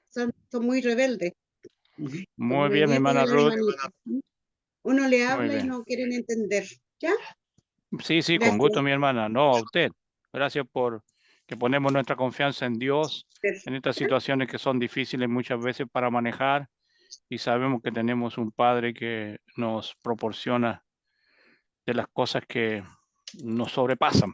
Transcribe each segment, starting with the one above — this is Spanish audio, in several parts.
son muy rebeldes, Muy como el bien, mi nieto hermana de la Ruth. hermanita. Uno le Muy habla y bien. no quieren entender. ¿Ya? Sí, sí, con Gracias. gusto, mi hermana. No, a usted. Gracias por que ponemos nuestra confianza en Dios en estas ¿Ya? situaciones que son difíciles muchas veces para manejar y sabemos que tenemos un Padre que nos proporciona de las cosas que nos sobrepasan.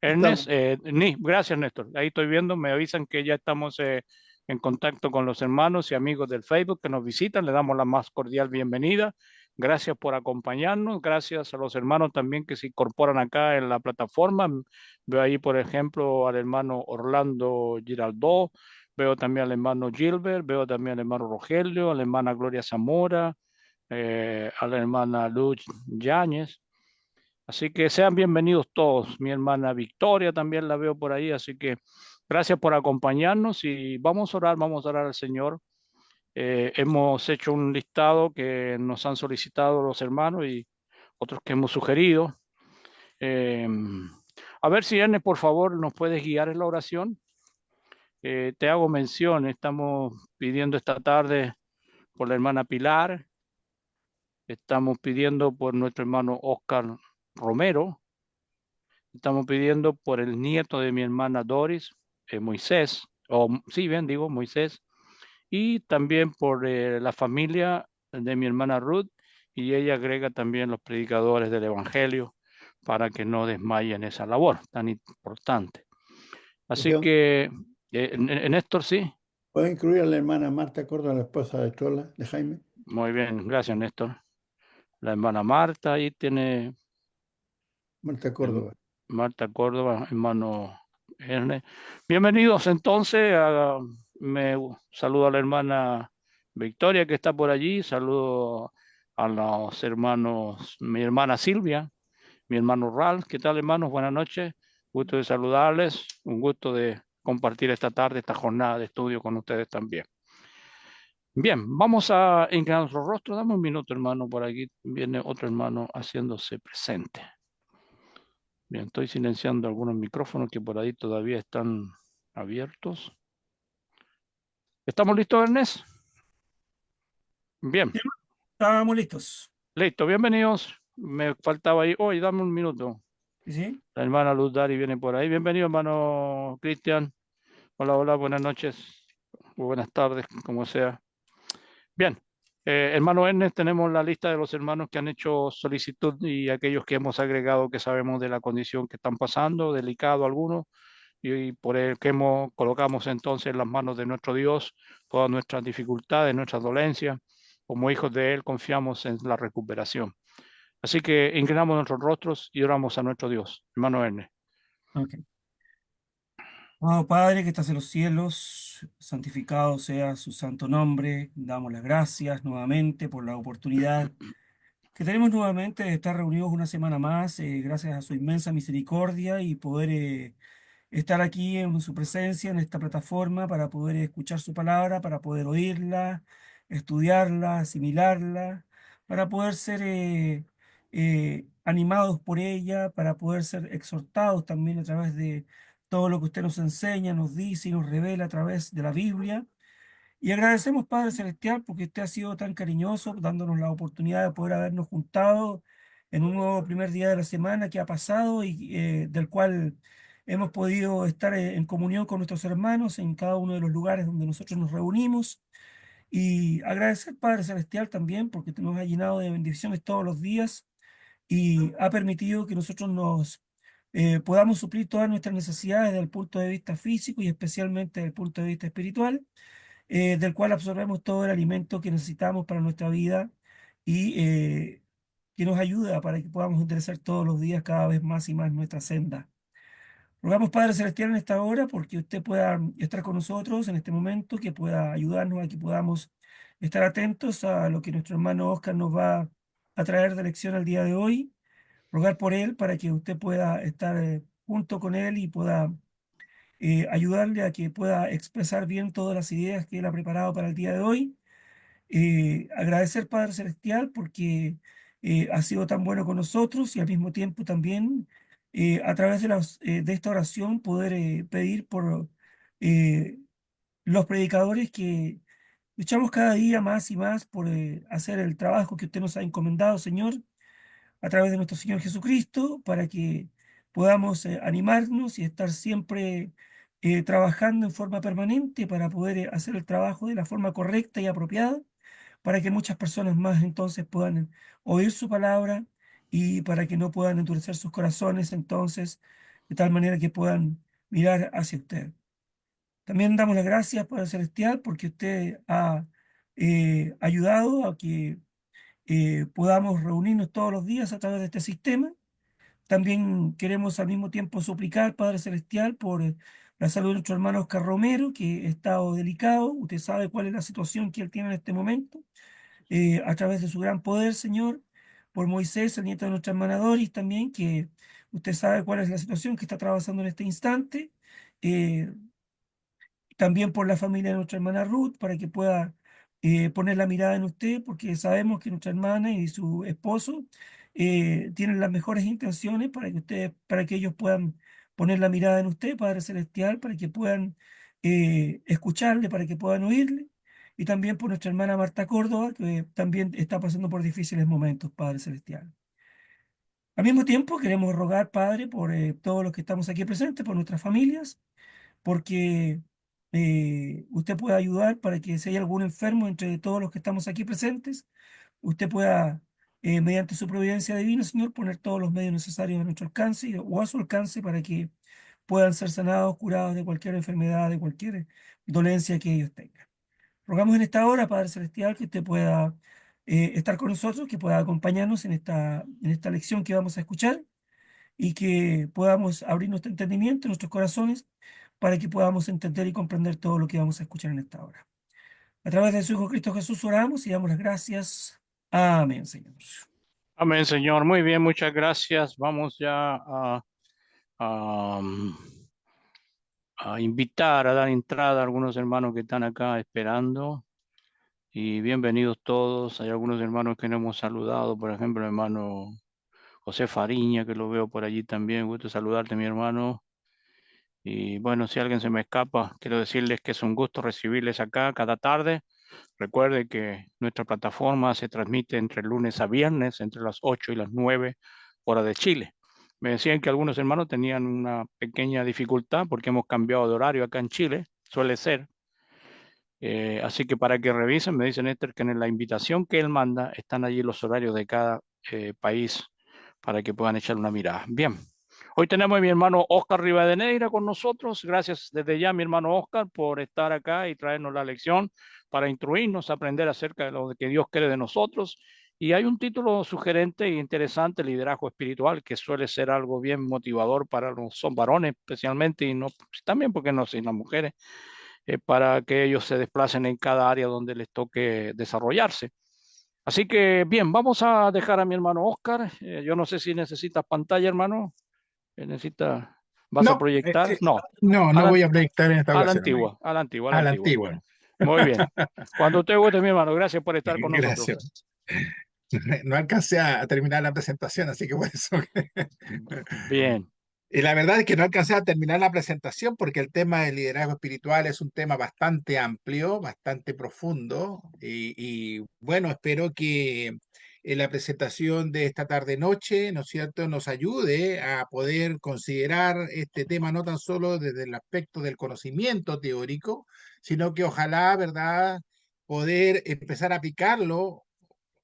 Estamos. Ernest, gracias Néstor. Ahí estoy viendo, me avisan que ya estamos en contacto con los hermanos y amigos del Facebook que nos visitan. Le damos la más cordial bienvenida. Gracias por acompañarnos. Gracias a los hermanos también que se incorporan acá en la plataforma. Veo ahí, por ejemplo, al hermano Orlando Giraldó. Veo también al hermano Gilbert. Veo también al hermano Rogelio, a la hermana Gloria Zamora, a la hermana Luz Yáñez. Así que sean bienvenidos todos. Mi hermana Victoria también la veo por ahí. Así que gracias por acompañarnos y vamos a orar al Señor. Hemos hecho un listado que nos han solicitado los hermanos y otros que hemos sugerido. Eh, a ver si Ernest, por favor, nos puedes guiar en la oración. Te hago mención, estamos pidiendo esta tarde por la hermana Pilar, estamos pidiendo por nuestro hermano Oscar Romero. Estamos pidiendo por el nieto de mi hermana Doris, Moisés, o sí, bien digo, Moisés, y también por la familia de mi hermana Ruth, y ella agrega también los predicadores del Evangelio para que no desmayen esa labor tan importante. Así Yo que, Néstor, sí, puedo incluir a la hermana Marta Córdoba, la esposa de Chola, de Jaime. muy bien, gracias, Néstor. La hermana Marta, ahí tiene Marta Em, Córdoba. Marta Córdoba, hermano Ernest. Bienvenidos entonces. Me saludo a la hermana Victoria que está por allí. Saludo a los hermanos, mi hermana Silvia, mi hermano Ralph. ¿Qué tal, hermanos? Buenas noches. Gusto de saludarles. Un gusto de compartir esta tarde, esta jornada de estudio con ustedes también. Bien, vamos a inclinar nuestro rostro. Dame un minuto, hermano. Por aquí viene otro hermano haciéndose presente. Bien, estoy silenciando algunos micrófonos que por ahí todavía están abiertos. ¿Estamos listos, Ernest? Bien, Sí, estábamos listos. listo, bienvenidos. Me faltaba ahí. Oye, dame un minuto. ¿Sí? La hermana Luz Dari viene por ahí. Bienvenido, hermano Cristian. Hola, hola, buenas noches. O buenas tardes, como sea. Bien, hermano Ernest, tenemos la lista de los hermanos que han hecho solicitud y aquellos que hemos agregado que sabemos de la condición que están pasando, delicado algunos, y por el que colocamos entonces en las manos de nuestro Dios todas nuestras dificultades, nuestras dolencias. Como hijos de Él confiamos en la recuperación. Así que inclinamos nuestros rostros y oramos a nuestro Dios. Hermano Ernest. Ok. Amado Padre que estás en los cielos, santificado sea su santo nombre. Damos las gracias nuevamente por la oportunidad que tenemos nuevamente de estar reunidos una semana más, gracias a su inmensa misericordia y poder estar aquí en su presencia, en esta plataforma, para poder escuchar su palabra, para poder oírla, estudiarla, asimilarla, para poder ser animados por ella, para poder ser exhortados también a través de todo lo que usted nos enseña, nos dice y nos revela a través de la Biblia. Y agradecemos, Padre Celestial, porque usted ha sido tan cariñoso, dándonos la oportunidad de poder habernos juntado en un nuevo primer día de la semana que ha pasado y del cual hemos podido estar en comunión con nuestros hermanos en cada uno de los lugares donde nosotros nos reunimos. Y agradecer, Padre Celestial, también porque nos ha llenado de bendiciones todos los días y ha permitido que nosotros nos podamos suplir todas nuestras necesidades desde el punto de vista físico y especialmente desde el punto de vista espiritual, del cual absorbemos todo el alimento que necesitamos para nuestra vida y que nos ayuda para que podamos enderezar todos los días cada vez más y más nuestra senda. Rogamos, Padre Celestial, en esta hora porque usted pueda estar con nosotros en este momento, que pueda ayudarnos a que podamos estar atentos a lo que nuestro hermano Oscar nos va a traer de lección al día de hoy. Rogar por él para que usted pueda estar junto con él y pueda ayudarle a que pueda expresar bien todas las ideas que él ha preparado para el día de hoy. Agradecer, Padre Celestial, porque ha sido tan bueno con nosotros y al mismo tiempo también a través de esta oración poder pedir por eh, los predicadores que luchamos cada día más y más por hacer el trabajo que usted nos ha encomendado, Señor, a través de nuestro Señor Jesucristo, para que podamos animarnos y estar siempre trabajando en forma permanente para poder hacer el trabajo de la forma correcta y apropiada, para que muchas personas más entonces puedan oír su palabra y para que no puedan endurecer sus corazones entonces, de tal manera que puedan mirar hacia usted. También damos las gracias, Padre Celestial, porque usted ha ayudado a que podamos reunirnos todos los días a través de este sistema. También queremos al mismo tiempo suplicar, Padre Celestial, por la salud de nuestro hermano Oscar Romero, que ha estado delicado. Usted sabe cuál es la situación que él tiene en este momento. A través de su gran poder, Señor, por Moisés, el nieto de nuestra hermana Doris, también, que usted sabe cuál es la situación que está atravesando en este instante. Eh, También por la familia de nuestra hermana Ruth, para que pueda poner la mirada en usted, porque sabemos que nuestra hermana y su esposo tienen las mejores intenciones para que ustedes, para que ellos puedan poner la mirada en usted, Padre Celestial, para que puedan escucharle, para que puedan oírle. Y también por nuestra hermana Marta Córdoba, que también está pasando por difíciles momentos, Padre Celestial. Al mismo tiempo, queremos rogar, Padre, por todos los que estamos aquí presentes, por nuestras familias, porque usted puede ayudar para que si hay algún enfermo entre todos los que estamos aquí presentes, usted pueda, mediante su providencia divina, Señor, poner todos los medios necesarios a nuestro alcance o a su alcance para que puedan ser sanados, curados de cualquier enfermedad, de cualquier dolencia que ellos tengan. Rogamos en esta hora, Padre Celestial, que usted pueda estar con nosotros, que pueda acompañarnos en esta lección que vamos a escuchar y que podamos abrir nuestro entendimiento, nuestros corazones, para que podamos entender y comprender todo lo que vamos a escuchar en esta hora. A través de su Hijo Cristo Jesús oramos y damos las gracias. Amén, Señor. Amén, Señor. Muy bien, muchas gracias. Vamos ya a invitar, a dar entrada a algunos hermanos que están acá esperando. Y bienvenidos todos. Hay algunos hermanos que no hemos saludado, por ejemplo, el hermano José Fariña, que lo veo por allí también. Gusto saludarte, mi hermano. Y bueno, si alguien se me escapa, quiero decirles que es un gusto recibirles acá cada tarde. Recuerde que nuestra plataforma se transmite entre lunes a viernes, entre las 8 y las 9 horas de Chile. Me decían que algunos hermanos tenían una pequeña dificultad porque hemos cambiado de horario acá en Chile, suele ser. Así que para que revisen, me dice Néstor que en la invitación que él manda están allí los horarios de cada país para que puedan echar una mirada. Bien, hoy tenemos a mi hermano Oscar Rivadeneira con nosotros. Gracias desde ya, mi hermano Oscar, por estar acá y traernos la lección para instruirnos, aprender acerca de lo que Dios quiere de nosotros. Y hay un título sugerente e interesante, liderazgo espiritual, que suele ser algo bien motivador para los varones especialmente, y no también porque no son las mujeres, para que ellos se desplacen en cada área donde les toque desarrollarse. Así que bien, vamos a dejar a mi hermano Oscar. Yo no sé si necesitas pantalla, hermano. ¿Vas a No, proyectar? No, no a voy a proyectar en esta la ocasión, amigo. antigua, a la antigua, a la A la antigua. antigua. Bueno, muy bien. Cuando usted guste, mi hermano, gracias por estar con nosotros. Gracias. No alcancé a terminar la presentación, así que por eso. Bien, Y la verdad es que no alcancé a terminar la presentación porque el tema del liderazgo espiritual es un tema bastante amplio, bastante profundo. Y bueno, espero que en la presentación de esta tarde-noche, ¿no es cierto?, nos ayude a poder considerar este tema no tan solo desde el aspecto del conocimiento teórico, sino que ojalá, ¿verdad?, poder empezar a aplicarlo,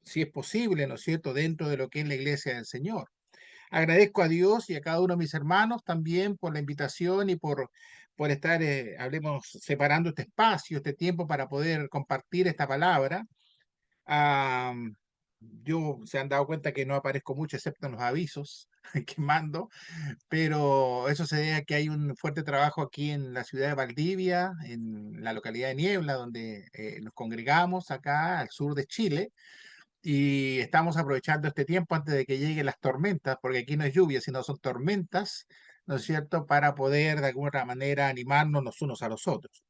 si es posible, ¿no es cierto?, dentro de lo que es la iglesia del Señor. Agradezco a Dios y a cada uno de mis hermanos también por la invitación y por estar, hablemos, separando este espacio, este tiempo para poder compartir esta palabra. Yo se han dado cuenta que no aparezco mucho excepto en los avisos que mando, pero eso se debe a que hay un fuerte trabajo aquí en la ciudad de Valdivia, en la localidad de Niebla, donde nos congregamos acá al sur de Chile. Y estamos aprovechando este tiempo antes de que lleguen las tormentas, porque aquí no es lluvia, sino son tormentas, ¿no es cierto?, para poder de alguna manera animarnos los unos a los otros.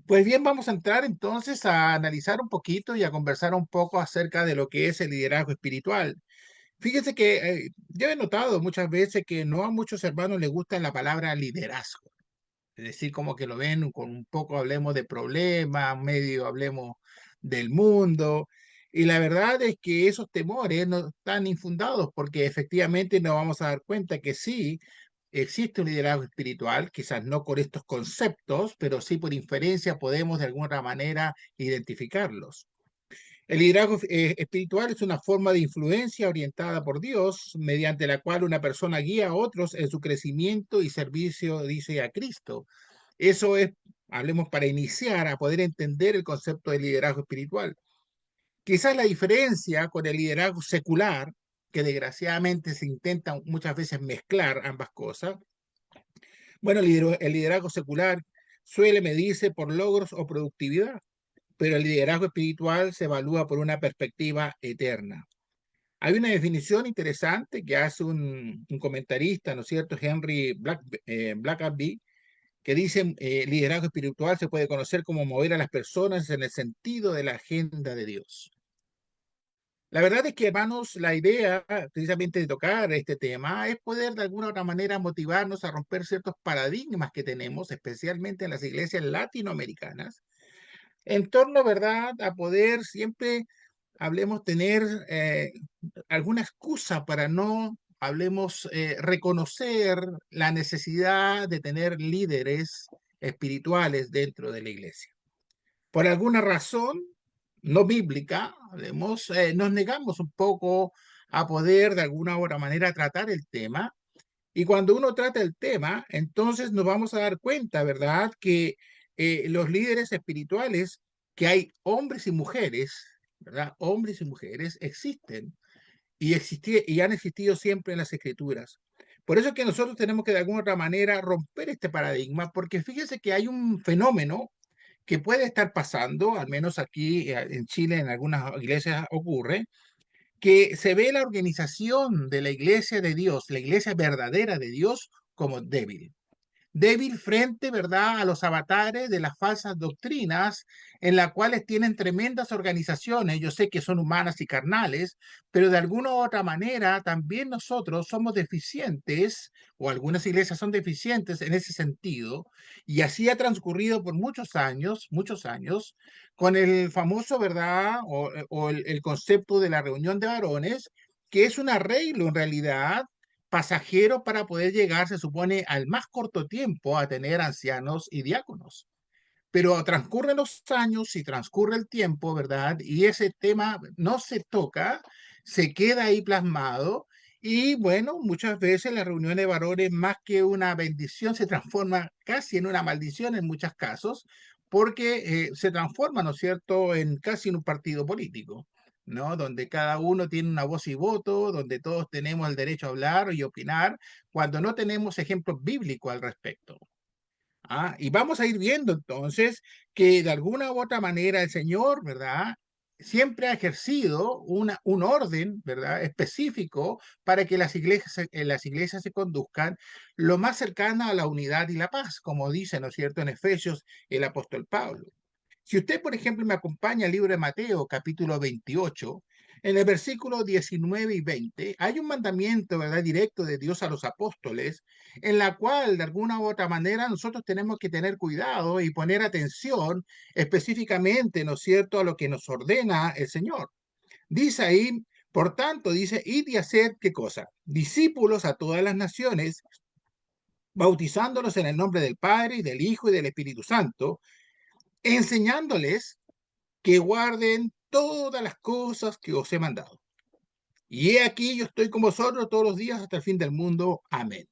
Pues bien, vamos a entrar entonces a analizar un poquito y a conversar un poco acerca de lo que es el liderazgo espiritual. Fíjese que yo he notado muchas veces que no a muchos hermanos les gusta la palabra liderazgo. Es decir, como que lo ven con un poco, hablemos de problemas, medio hablemos del mundo. Y la verdad es que esos temores no están infundados porque efectivamente nos vamos a dar cuenta que sí existe un liderazgo espiritual, quizás no con estos conceptos, pero sí por inferencia podemos de alguna manera identificarlos. El liderazgo espiritual es una forma de influencia orientada por Dios, mediante la cual una persona guía a otros en su crecimiento y servicio, dice, a Cristo. Eso es, hablemos para iniciar a poder entender el concepto de liderazgo espiritual. Quizás la diferencia con el liderazgo secular, que desgraciadamente se intenta muchas veces mezclar ambas cosas. Bueno, el liderazgo secular suele medirse por logros o productividad, pero el liderazgo espiritual se evalúa por una perspectiva eterna. Hay una definición interesante que hace un comentarista, ¿no es cierto?, Henry Blackaby, que dice, liderazgo espiritual se puede conocer como mover a las personas en el sentido de la agenda de Dios. La verdad es que, hermanos, la idea precisamente de tocar este tema es poder de alguna otra manera motivarnos a romper ciertos paradigmas que tenemos, especialmente en las iglesias latinoamericanas, en torno, ¿verdad?, a poder siempre, hablemos, tener alguna excusa para no, hablemos, reconocer la necesidad de tener líderes espirituales dentro de la iglesia. Por alguna razón no bíblica, hablemos, nos negamos un poco a poder de alguna u otra manera tratar el tema. Y cuando uno trata el tema, entonces nos vamos a dar cuenta, ¿verdad?, que los líderes espirituales, que hay hombres y mujeres, ¿verdad? Hombres y mujeres existen y han existido siempre en las Escrituras. Por eso es que nosotros tenemos que de alguna otra manera romper este paradigma, porque fíjese que hay un fenómeno que puede estar pasando, al menos aquí en Chile, en algunas iglesias ocurre, que se ve la organización de la iglesia de Dios, la iglesia verdadera de Dios, como débil. Débil frente, ¿verdad?, a los avatares de las falsas doctrinas en las cuales tienen tremendas organizaciones. Yo sé que son humanas y carnales, pero de alguna u otra manera también nosotros somos deficientes, o algunas iglesias son deficientes en ese sentido, y así ha transcurrido por muchos años, con el famoso, ¿verdad?, o el concepto de la reunión de varones, que es un arreglo en realidad pasajero para poder llegar, se supone, al más corto tiempo a tener ancianos y diáconos. Pero transcurren los años y transcurre el tiempo, ¿verdad? Y ese tema no se toca, se queda ahí plasmado. Y bueno, muchas veces la reunión de varones, más que una bendición, se transforma casi en una maldición en muchos casos, porque se transforma, ¿no es cierto?, en casi un partido político, ¿no? Donde cada uno tiene una voz y voto, donde todos tenemos el derecho a hablar y opinar, cuando no tenemos ejemplos bíblicos al respecto. Y vamos a ir viendo entonces que de alguna u otra manera el Señor, ¿verdad?, siempre ha ejercido un orden, ¿verdad?, específico para que las iglesias se conduzcan lo más cercana a la unidad y la paz, como dice, ¿no es cierto?, en Efesios el apóstol Pablo. Si usted, por ejemplo, me acompaña al libro de Mateo, capítulo 28, en el versículo 19 y 20, hay un mandamiento, ¿verdad?, directo de Dios a los apóstoles, en la cual, de alguna u otra manera, nosotros tenemos que tener cuidado y poner atención específicamente, ¿no es cierto?, a lo que nos ordena el Señor. Dice ahí, por tanto, dice, id y haced, ¿qué cosa? Discípulos a todas las naciones, bautizándolos en el nombre del Padre, y del Hijo, y del Espíritu Santo, enseñándoles que guarden todas las cosas que os he mandado. Y he aquí, yo estoy con vosotros todos los días hasta el fin del mundo. Amén.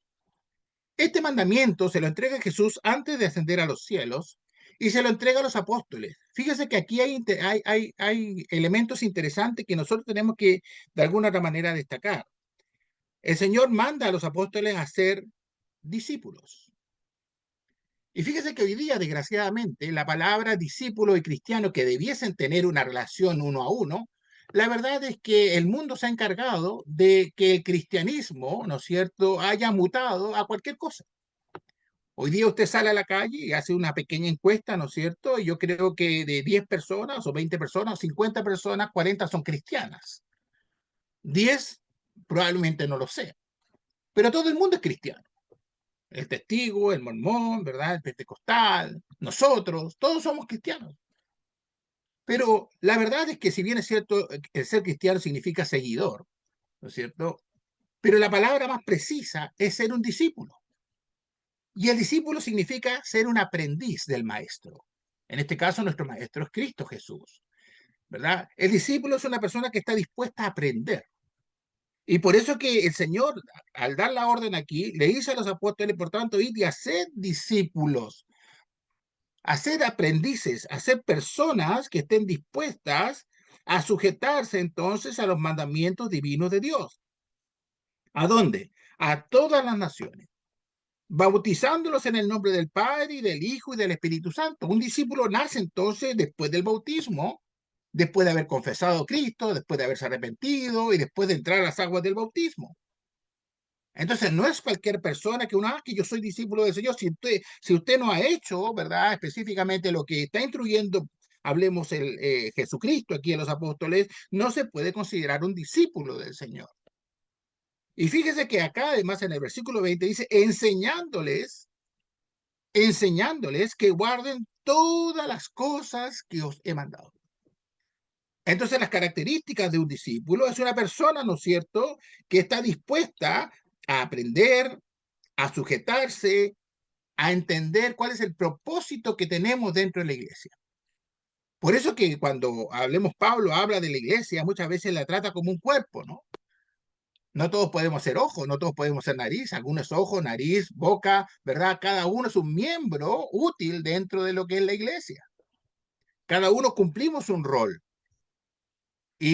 Este mandamiento se lo entrega Jesús antes de ascender a los cielos y se lo entrega a los apóstoles. Fíjese que aquí hay elementos interesantes que nosotros tenemos que, de alguna otra manera, destacar. El Señor manda a los apóstoles a ser discípulos. Y fíjese que hoy día, desgraciadamente, la palabra discípulo y cristiano, que debiesen tener una relación uno a uno, la verdad es que el mundo se ha encargado de que el cristianismo, ¿no es cierto?, haya mutado a cualquier cosa. Hoy día usted sale a la calle y hace una pequeña encuesta, ¿no es cierto? Y yo creo que de 10 personas, o 20 personas, o 50 personas, 40 son cristianas. 10 probablemente no lo sean. Pero todo el mundo es cristiano. El testigo, el mormón, ¿verdad? El pentecostal, nosotros, todos somos cristianos. Pero la verdad es que si bien es cierto, el ser cristiano significa seguidor, ¿no es cierto? Pero la palabra más precisa es ser un discípulo. Y el discípulo significa ser un aprendiz del maestro. En este caso, nuestro maestro es Cristo Jesús, ¿verdad? El discípulo es una persona que está dispuesta a aprender. Y por eso que el Señor, al dar la orden aquí, le dice a los apóstoles, por tanto, id y haced discípulos, hacer aprendices, hacer personas que estén dispuestas a sujetarse entonces a los mandamientos divinos de Dios. ¿A dónde? A todas las naciones, bautizándolos en el nombre del Padre y del Hijo y del Espíritu Santo. Un discípulo nace entonces después del bautismo, después de haber confesado a Cristo, después de haberse arrepentido y después de entrar a las aguas del bautismo. Entonces, no es cualquier persona que que yo soy discípulo del Señor. Si usted no ha hecho, ¿verdad? Específicamente lo que está instruyendo, hablemos Jesucristo aquí en los apóstoles, no se puede considerar un discípulo del Señor. Y fíjese que acá, además, en el versículo 20 dice, enseñándoles que guarden todas las cosas que os he mandado. Entonces, las características de un discípulo es una persona, ¿no es cierto?, que está dispuesta a aprender, a sujetarse, a entender cuál es el propósito que tenemos dentro de la iglesia. Por eso que cuando Pablo habla de la iglesia, muchas veces la trata como un cuerpo, ¿no? No todos podemos ser ojos, no todos podemos ser nariz, algunos ojos, nariz, boca, ¿verdad? Cada uno es un miembro útil dentro de lo que es la iglesia. Cada uno cumplimos un rol.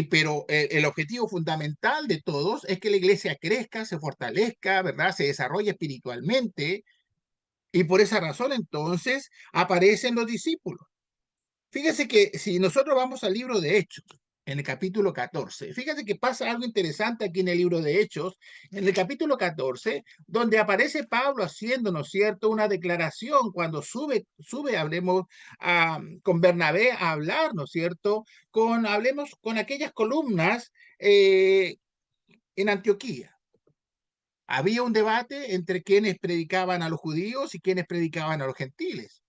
Pero el objetivo fundamental de todos es que la iglesia crezca, se fortalezca, ¿verdad? Se desarrolle espiritualmente. Y por esa razón, entonces, aparecen los discípulos. Fíjese que si nosotros vamos al libro de Hechos, en el capítulo 14, fíjate que pasa algo interesante aquí en el libro de Hechos, en el capítulo 14, donde aparece Pablo haciendo, ¿no es cierto?, una declaración cuando sube, hablemos, con Bernabé a hablar, ¿no es cierto?, hablemos con aquellas columnas en Antioquía. Había un debate entre quienes predicaban a los judíos y quienes predicaban a los gentiles.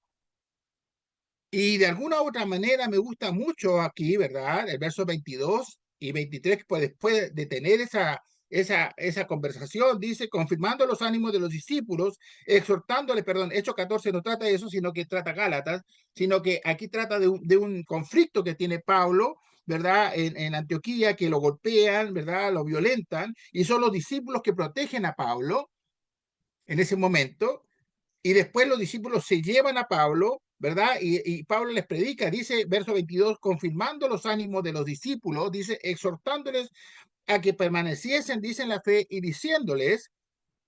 Y de alguna u otra manera me gusta mucho aquí, ¿verdad? El verso 22 y 23, pues después de tener esa conversación, dice, confirmando los ánimos de los discípulos, exhortándoles, perdón, Hechos 14 no trata de eso, sino que trata Gálatas, sino que aquí trata de un conflicto que tiene Pablo, ¿verdad? En Antioquía, que lo golpean, ¿verdad? Lo violentan, y son los discípulos que protegen a Pablo en ese momento, y después los discípulos se llevan a Pablo, ¿verdad? Y Pablo les predica, dice, verso 22, confirmando los ánimos de los discípulos, dice, exhortándoles a que permaneciesen, dice, en la fe y diciéndoles,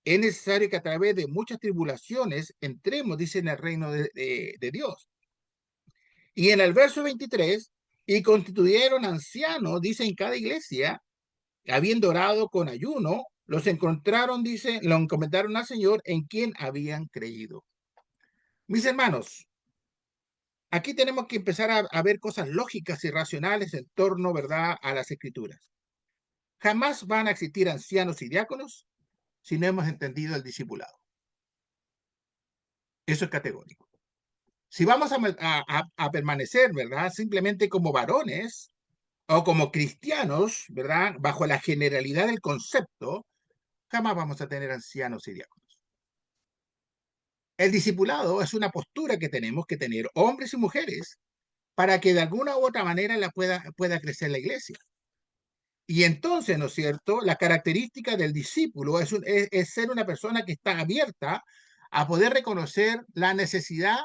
es necesario que a través de muchas tribulaciones entremos, dice, en el reino de Dios. Y en el verso 23, y constituyeron ancianos, dice, en cada iglesia, habiendo orado con ayuno, los encontraron, dice, lo encomendaron al Señor en quien habían creído. Mis hermanos, aquí tenemos que empezar a ver cosas lógicas y racionales en torno, ¿verdad?, a las escrituras. Jamás van a existir ancianos y diáconos si no hemos entendido el discipulado. Eso es categórico. Si vamos a permanecer, ¿verdad?, simplemente como varones o como cristianos, ¿verdad?, bajo la generalidad del concepto, jamás vamos a tener ancianos y diáconos. El discipulado es una postura que tenemos que tener hombres y mujeres para que de alguna u otra manera pueda crecer la iglesia. Y entonces, ¿no es cierto?, la característica del discípulo es ser una persona que está abierta a poder reconocer la necesidad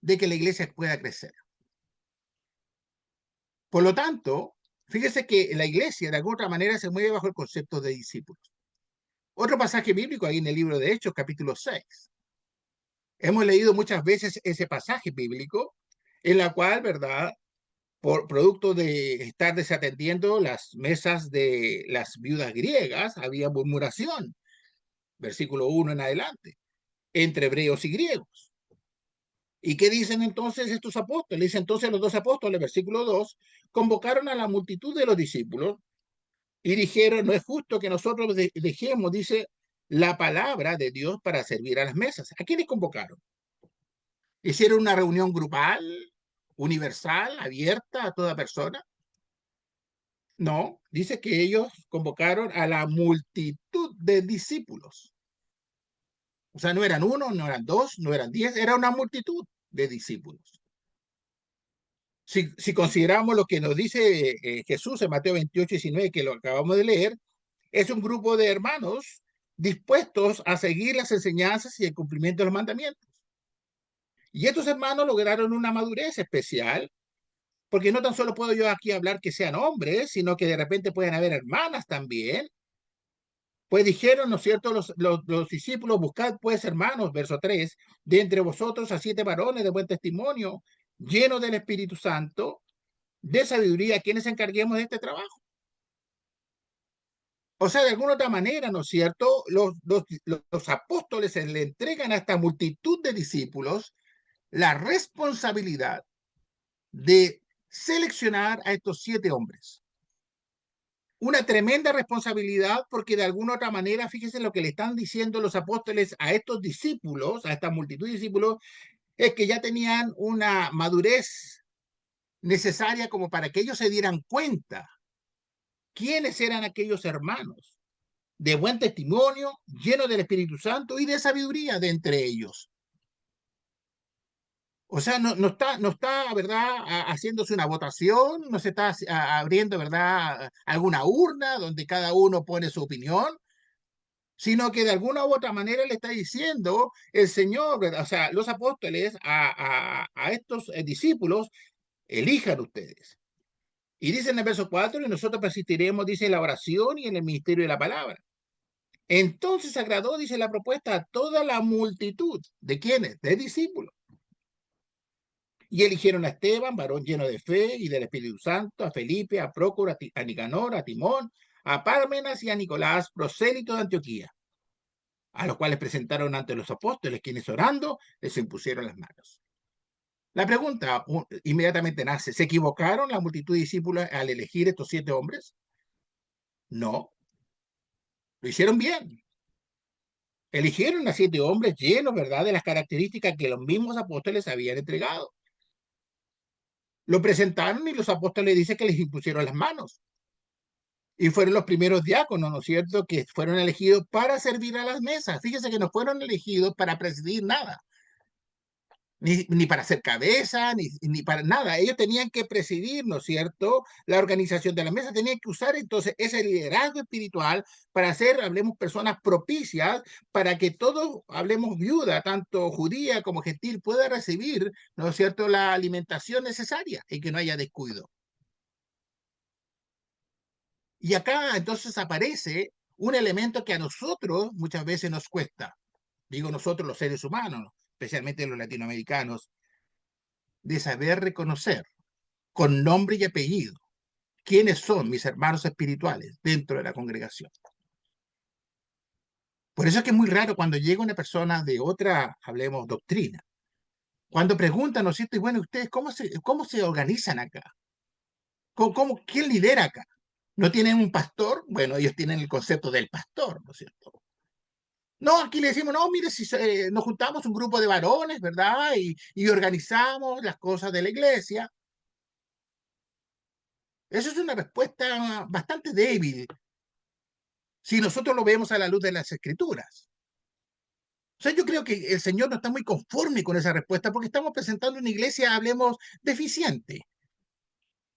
de que la iglesia pueda crecer. Por lo tanto, fíjese que la iglesia de alguna otra manera se mueve bajo el concepto de discípulos. Otro pasaje bíblico ahí en el libro de Hechos, capítulo 6. Hemos leído muchas veces ese pasaje bíblico en la cual, ¿verdad?, por producto de estar desatendiendo las mesas de las viudas griegas, había murmuración, versículo 1 en adelante, entre hebreos y griegos. ¿Y qué dicen entonces estos apóstoles? Dicen entonces los dos apóstoles, versículo 2, convocaron a la multitud de los discípulos y dijeron, no es justo que nosotros dejemos, dice, la palabra de Dios para servir a las mesas. ¿A quiénes convocaron? ¿Hicieron una reunión grupal, universal, abierta a toda persona? No, dice que ellos convocaron a la multitud de discípulos. O sea, no eran uno, no eran dos, no eran 10, era una multitud de discípulos. Si consideramos lo que nos dice Jesús en Mateo 28:19, que lo acabamos de leer, es un grupo de hermanos dispuestos a seguir las enseñanzas y el cumplimiento de los mandamientos. Y estos hermanos lograron una madurez especial, porque no tan solo puedo yo aquí hablar que sean hombres, sino que de repente pueden haber hermanas también. Pues dijeron, ¿no es cierto?, los discípulos, buscad pues, hermanos, verso 3, de entre vosotros a 7 varones de buen testimonio, llenos del Espíritu Santo, de sabiduría, quienes encarguemos de este trabajo. O sea, de alguna otra manera, ¿no es cierto?, los apóstoles se le entregan a esta multitud de discípulos la responsabilidad de seleccionar a estos 7 hombres. Una tremenda responsabilidad, porque de alguna otra manera, fíjese lo que le están diciendo los apóstoles a estos discípulos, a esta multitud de discípulos, es que ya tenían una madurez necesaria como para que ellos se dieran cuenta quiénes eran aquellos hermanos de buen testimonio, llenos del Espíritu Santo y de sabiduría de entre ellos. O sea, no está, ¿verdad?, haciéndose una votación, no se está abriendo, ¿verdad?, alguna urna donde cada uno pone su opinión, sino que de alguna u otra manera le está diciendo el Señor, ¿verdad?, o sea, los apóstoles a estos discípulos, elijan ustedes. Y dice en el verso 4, y nosotros persistiremos, dice, en la oración y en el ministerio de la palabra. Entonces agradó, dice la propuesta, a toda la multitud. ¿De quiénes? De discípulos. Y eligieron a Esteban, varón lleno de fe y del Espíritu Santo, a Felipe, a Prócoro, a Nicanor, a Timón, a Pármenas y a Nicolás, prosélito de Antioquía, a los cuales presentaron ante los apóstoles, quienes orando les impusieron las manos. La pregunta inmediatamente nace, ¿se equivocaron la multitud de discípulos al elegir estos 7 hombres? No, lo hicieron bien. Eligieron a 7 hombres llenos, ¿verdad?, de las características que los mismos apóstoles habían entregado. Lo presentaron y los apóstoles dicen que les impusieron las manos. Y fueron los primeros diáconos, ¿no es cierto?, que fueron elegidos para servir a las mesas. Fíjese que no fueron elegidos para presidir nada. Ni para hacer cabeza, ni para nada. Ellos tenían que presidir, ¿no es cierto?, la organización de la mesa. Tenían que usar entonces ese liderazgo espiritual para ser, hablemos, personas propicias para que todos, hablemos, viuda, tanto judía como gentil, pueda recibir, ¿no es cierto?, la alimentación necesaria y que no haya descuido. Y acá entonces aparece un elemento que a nosotros muchas veces nos cuesta. Digo nosotros los seres humanos, especialmente los latinoamericanos, de saber reconocer con nombre y apellido quiénes son mis hermanos espirituales dentro de la congregación. Por eso es que es muy raro cuando llega una persona de otra, hablemos, doctrina. Cuando preguntan, ¿no es cierto? Y bueno, ¿ustedes cómo se organizan acá? ¿Quién lidera acá? ¿No tienen un pastor? Bueno, ellos tienen el concepto del pastor, ¿no es cierto? No, aquí le decimos, no, mire, si nos juntamos un grupo de varones, ¿verdad? Y organizamos las cosas de la iglesia. Eso es una respuesta bastante débil si nosotros lo vemos a la luz de las Escrituras. O sea, yo creo que el Señor no está muy conforme con esa respuesta porque estamos presentando una iglesia, hablemos, deficiente.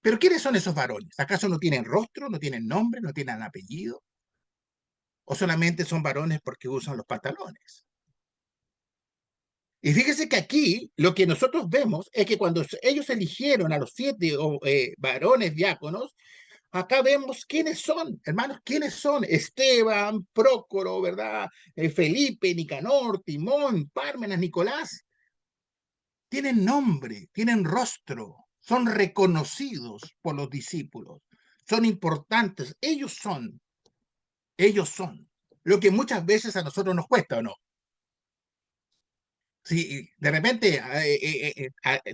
Pero ¿quiénes son esos varones? ¿Acaso no tienen rostro, no tienen nombre, no tienen apellido? ¿O solamente son varones porque usan los pantalones? Y fíjese que aquí lo que nosotros vemos es que cuando ellos eligieron a los 7 varones diáconos, acá vemos quiénes son, hermanos, quiénes son. Esteban, Prócoro, ¿verdad? Felipe, Nicanor, Timón, Pármenas, Nicolás. Tienen nombre, tienen rostro, son reconocidos por los discípulos, son importantes. Ellos son lo que muchas veces a nosotros nos cuesta, ¿o no? Si de repente,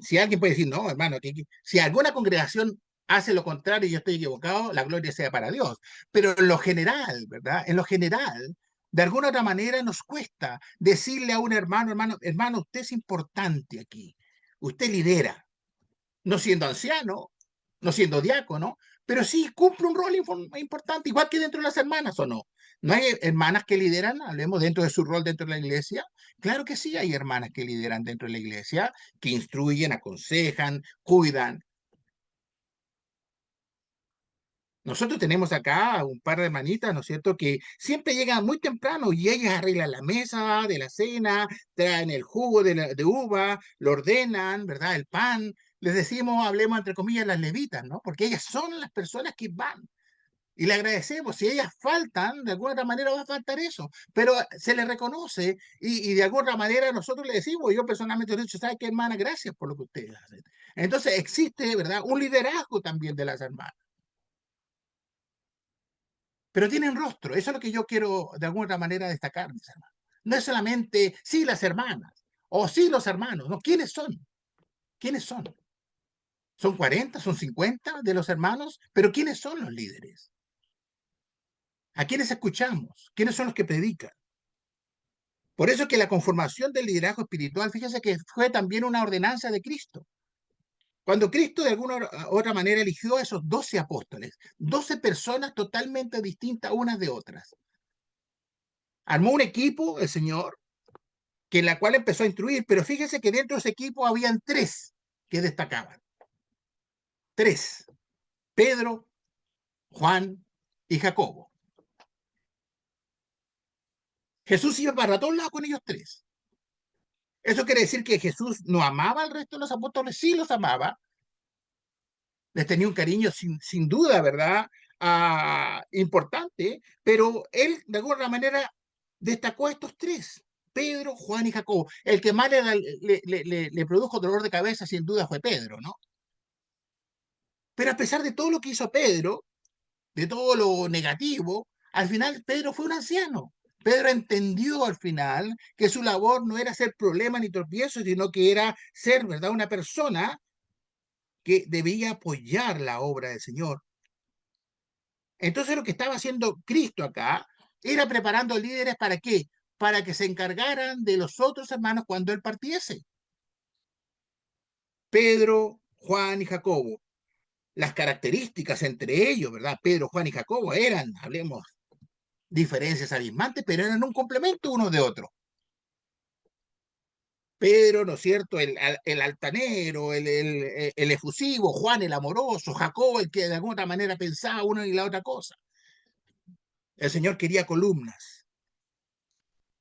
si alguien puede decir, no, hermano, si alguna congregación hace lo contrario y yo estoy equivocado, la gloria sea para Dios. Pero en lo general, ¿verdad? En lo general, De alguna otra manera nos cuesta decirle a un hermano, hermano, usted es importante aquí. Usted lidera, no siendo anciano, no siendo diácono, pero sí cumple un rol importante, igual que dentro de las hermanas, ¿o no? ¿No hay hermanas que lideran, hablemos, dentro de su rol dentro de la iglesia? Claro que sí hay hermanas que lideran dentro de la iglesia, que instruyen, aconsejan, cuidan. Nosotros tenemos acá un par de hermanitas, ¿no es cierto?, que siempre llegan muy temprano y ellas arreglan la mesa de la cena, traen el jugo de uva, lo ordenan, ¿verdad?, el pan. Les decimos, hablemos entre comillas, las levitas, ¿no? Porque ellas son las personas que van. Y le agradecemos. Si ellas faltan, de alguna otra manera va a faltar eso. Pero se les reconoce y de alguna manera nosotros le decimos, yo personalmente le he dicho, ¿sabe qué, hermana? Gracias por lo que ustedes hacen. Entonces existe, ¿verdad?, un liderazgo también de las hermanas. Pero tienen rostro. Eso es lo que yo quiero de alguna manera destacar, mis hermanos. No es solamente, sí, las hermanas, o sí, los hermanos. No, ¿quiénes son? ¿Quiénes son? ¿Son 40? ¿Son 50 de los hermanos? Pero ¿quiénes son los líderes? ¿A quiénes escuchamos? ¿Quiénes son los que predican? Por eso que la conformación del liderazgo espiritual, fíjese que fue también una ordenanza de Cristo. Cuando Cristo de alguna otra manera eligió a esos 12 apóstoles, 12 personas totalmente distintas unas de otras. Armó un equipo, el Señor, que en la cual empezó a instruir, pero fíjese que dentro de ese equipo habían 3 que destacaban. 3. Pedro, Juan y Jacobo. Jesús iba para todos lados con ellos 3. ¿Eso quiere decir que Jesús no amaba al resto de los apóstoles? Sí los amaba. Les tenía un cariño sin duda, ¿verdad? Importante, pero él de alguna manera destacó a estos 3. Pedro, Juan y Jacobo. El que más le produjo dolor de cabeza sin duda fue Pedro, ¿no? Pero a pesar de todo lo que hizo Pedro, de todo lo negativo, al final Pedro fue un anciano. Pedro entendió al final que su labor no era ser problema ni tropiezo, sino que era ser, ¿verdad?, una persona que debía apoyar la obra del Señor. Entonces lo que estaba haciendo Cristo acá era preparando líderes ¿para qué? Para que se encargaran de los otros hermanos cuando él partiese. Pedro, Juan y Jacobo. Las características entre ellos, ¿verdad? Pedro, Juan y Jacobo eran, hablemos, diferencias abismantes, pero eran un complemento uno de otro. Pedro, ¿no es cierto?, el altanero, el efusivo, Juan el amoroso, Jacobo el que de alguna manera pensaba una y la otra cosa. El Señor quería columnas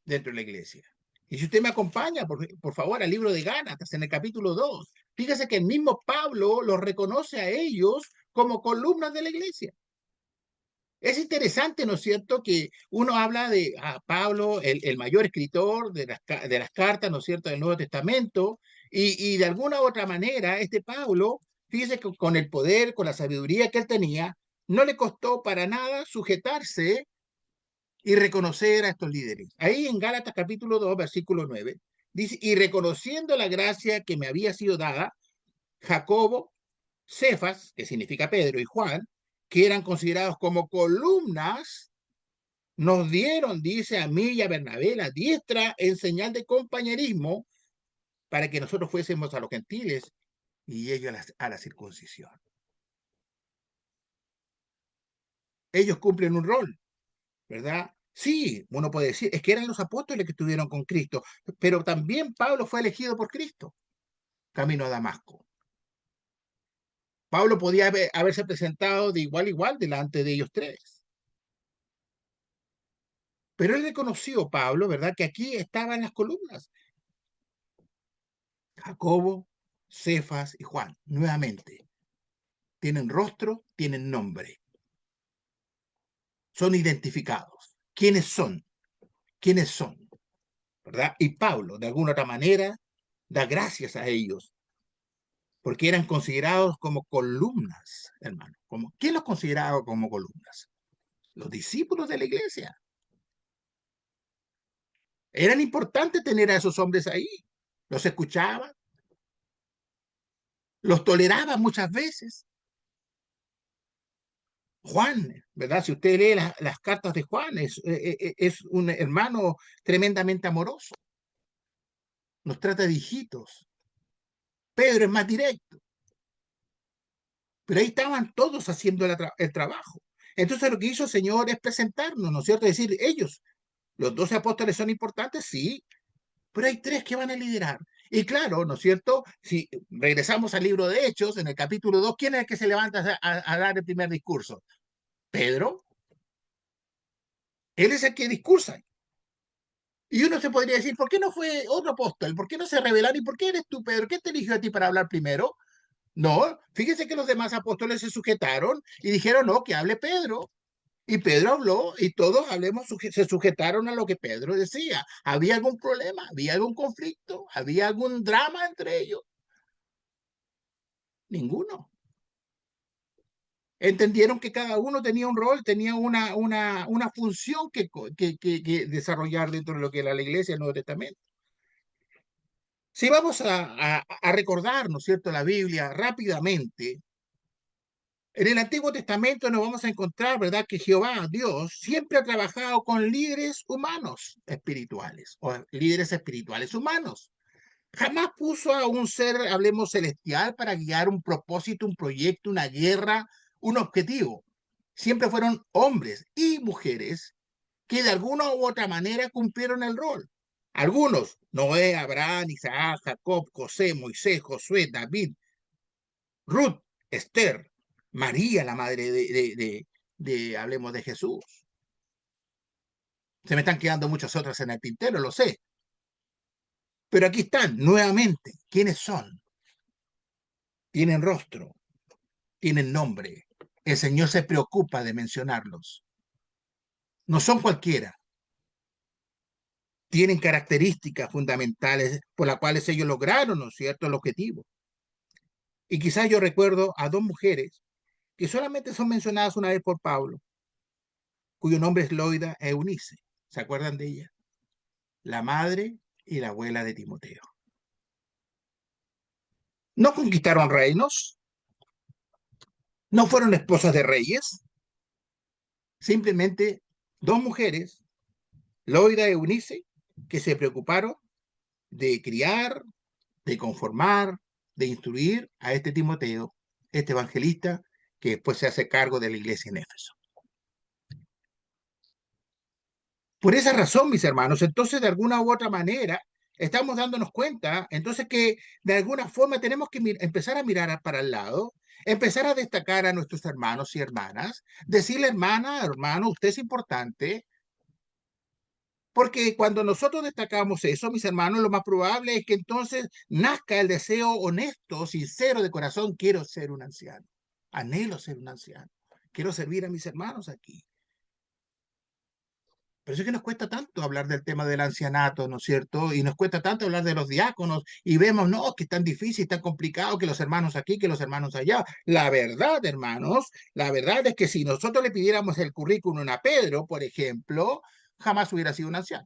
dentro de la iglesia. Y si usted me acompaña, por favor, al libro de Gálatas, en el capítulo 2, fíjese que el mismo Pablo los reconoce a ellos como columnas de la iglesia. Es interesante, ¿no es cierto?, que uno habla de Pablo, el mayor escritor de las cartas, ¿no es cierto?, del Nuevo Testamento, y de alguna u otra manera, este Pablo, fíjese que con el poder, con la sabiduría que él tenía, no le costó para nada sujetarse y reconocer a estos líderes. Ahí en Gálatas capítulo 2, versículo 9, dice, y reconociendo la gracia que me había sido dada, Jacobo, Cefas, que significa Pedro, y Juan, que eran considerados como columnas, nos dieron, dice, a mí y a Bernabé la diestra en señal de compañerismo para que nosotros fuésemos a los gentiles y ellos a la circuncisión. Ellos cumplen un rol, ¿verdad? Sí, uno puede decir, es que eran los apóstoles que estuvieron con Cristo, pero también Pablo fue elegido por Cristo, camino a Damasco. Pablo podía haberse presentado de igual a igual delante de ellos 3. Pero él reconoció, Pablo, ¿verdad?, que aquí estaban las columnas. Jacobo, Cefas y Juan, nuevamente. Tienen rostro, tienen nombre. Son identificados. ¿Quiénes son? ¿Quiénes son? ¿Verdad? Y Pablo, de alguna otra manera, da gracias a ellos, porque eran considerados como columnas, hermano. ¿Quién los consideraba como columnas? Los discípulos de la iglesia. Eran importantes tener a esos hombres ahí. Los escuchaban, los toleraban muchas veces. Juan, ¿verdad? Si usted lee las cartas de Juan, es un hermano tremendamente amoroso. Nos trata de hijitos. Pedro es más directo. Pero ahí estaban todos haciendo el trabajo. Entonces lo que hizo el Señor es presentarnos, ¿no es cierto? Es decir, ellos, los 12 apóstoles son importantes, sí, pero hay 3 que van a liderar. Y claro, ¿no es cierto? Si regresamos al libro de Hechos, en el capítulo 2, ¿quién es el que se levanta a dar el primer discurso? Pedro. Él es el que discursa. Y uno se podría decir, ¿por qué no fue otro apóstol? ¿Por qué no se revelaron? ¿Y por qué eres tú, Pedro? ¿Qué te eligió a ti para hablar primero? No, fíjese que los demás apóstoles se sujetaron y dijeron, no, que hable Pedro. Y Pedro habló y todos se sujetaron a lo que Pedro decía. ¿Había algún problema? ¿Había algún conflicto? ¿Había algún drama entre ellos? Ninguno. Entendieron que cada uno tenía un rol, tenía una función que desarrollar dentro de lo que era la iglesia del Nuevo Testamento. Si vamos a recordar, ¿no es cierto?, la Biblia rápidamente, en el Antiguo Testamento nos vamos a encontrar, ¿verdad?, que Jehová, Dios, siempre ha trabajado con líderes humanos espirituales o líderes espirituales humanos. Jamás puso a un ser, hablemos celestial, para guiar un propósito, un proyecto, una guerra, un objetivo. Siempre fueron hombres y mujeres que de alguna u otra manera cumplieron el rol. Algunos, Noé, Abraham, Isaac, Jacob, José, Moisés, Josué, David, Ruth, Esther, María, la madre hablemos de Jesús. Se me están quedando muchas otras en el tintero, lo sé. Pero aquí están, nuevamente. ¿Quiénes son? Tienen rostro, tienen nombre. El Señor se preocupa de mencionarlos. No son cualquiera. Tienen características fundamentales por las cuales ellos lograron, ¿no es cierto?, el objetivo. Y quizás yo recuerdo a 2 mujeres que solamente son mencionadas una vez por Pablo, cuyo nombre es Loida e Eunice. ¿Se acuerdan de ella? La madre y la abuela de Timoteo. No conquistaron reinos, no fueron esposas de reyes, simplemente 2 mujeres, Loida e Eunice, que se preocuparon de criar, de conformar, de instruir a este Timoteo, este evangelista, que después se hace cargo de la iglesia en Éfeso. Por esa razón, mis hermanos, entonces de alguna u otra manera estamos dándonos cuenta, entonces que de alguna forma tenemos que empezar a mirar para el lado, empezar a destacar a nuestros hermanos y hermanas, decirle, hermana, hermano, usted es importante, porque cuando nosotros destacamos eso, mis hermanos, lo más probable es que entonces nazca el deseo honesto, sincero de corazón, quiero ser un anciano, anhelo ser un anciano, quiero servir a mis hermanos aquí. Por eso es que nos cuesta tanto hablar del tema del ancianato, ¿no es cierto? Y nos cuesta tanto hablar de los diáconos y vemos, no, que es tan difícil, tan complicado, que los hermanos aquí, que los hermanos allá. La verdad, hermanos, la verdad es que si nosotros le pidiéramos el currículum a Pedro, por ejemplo, jamás hubiera sido un anciano.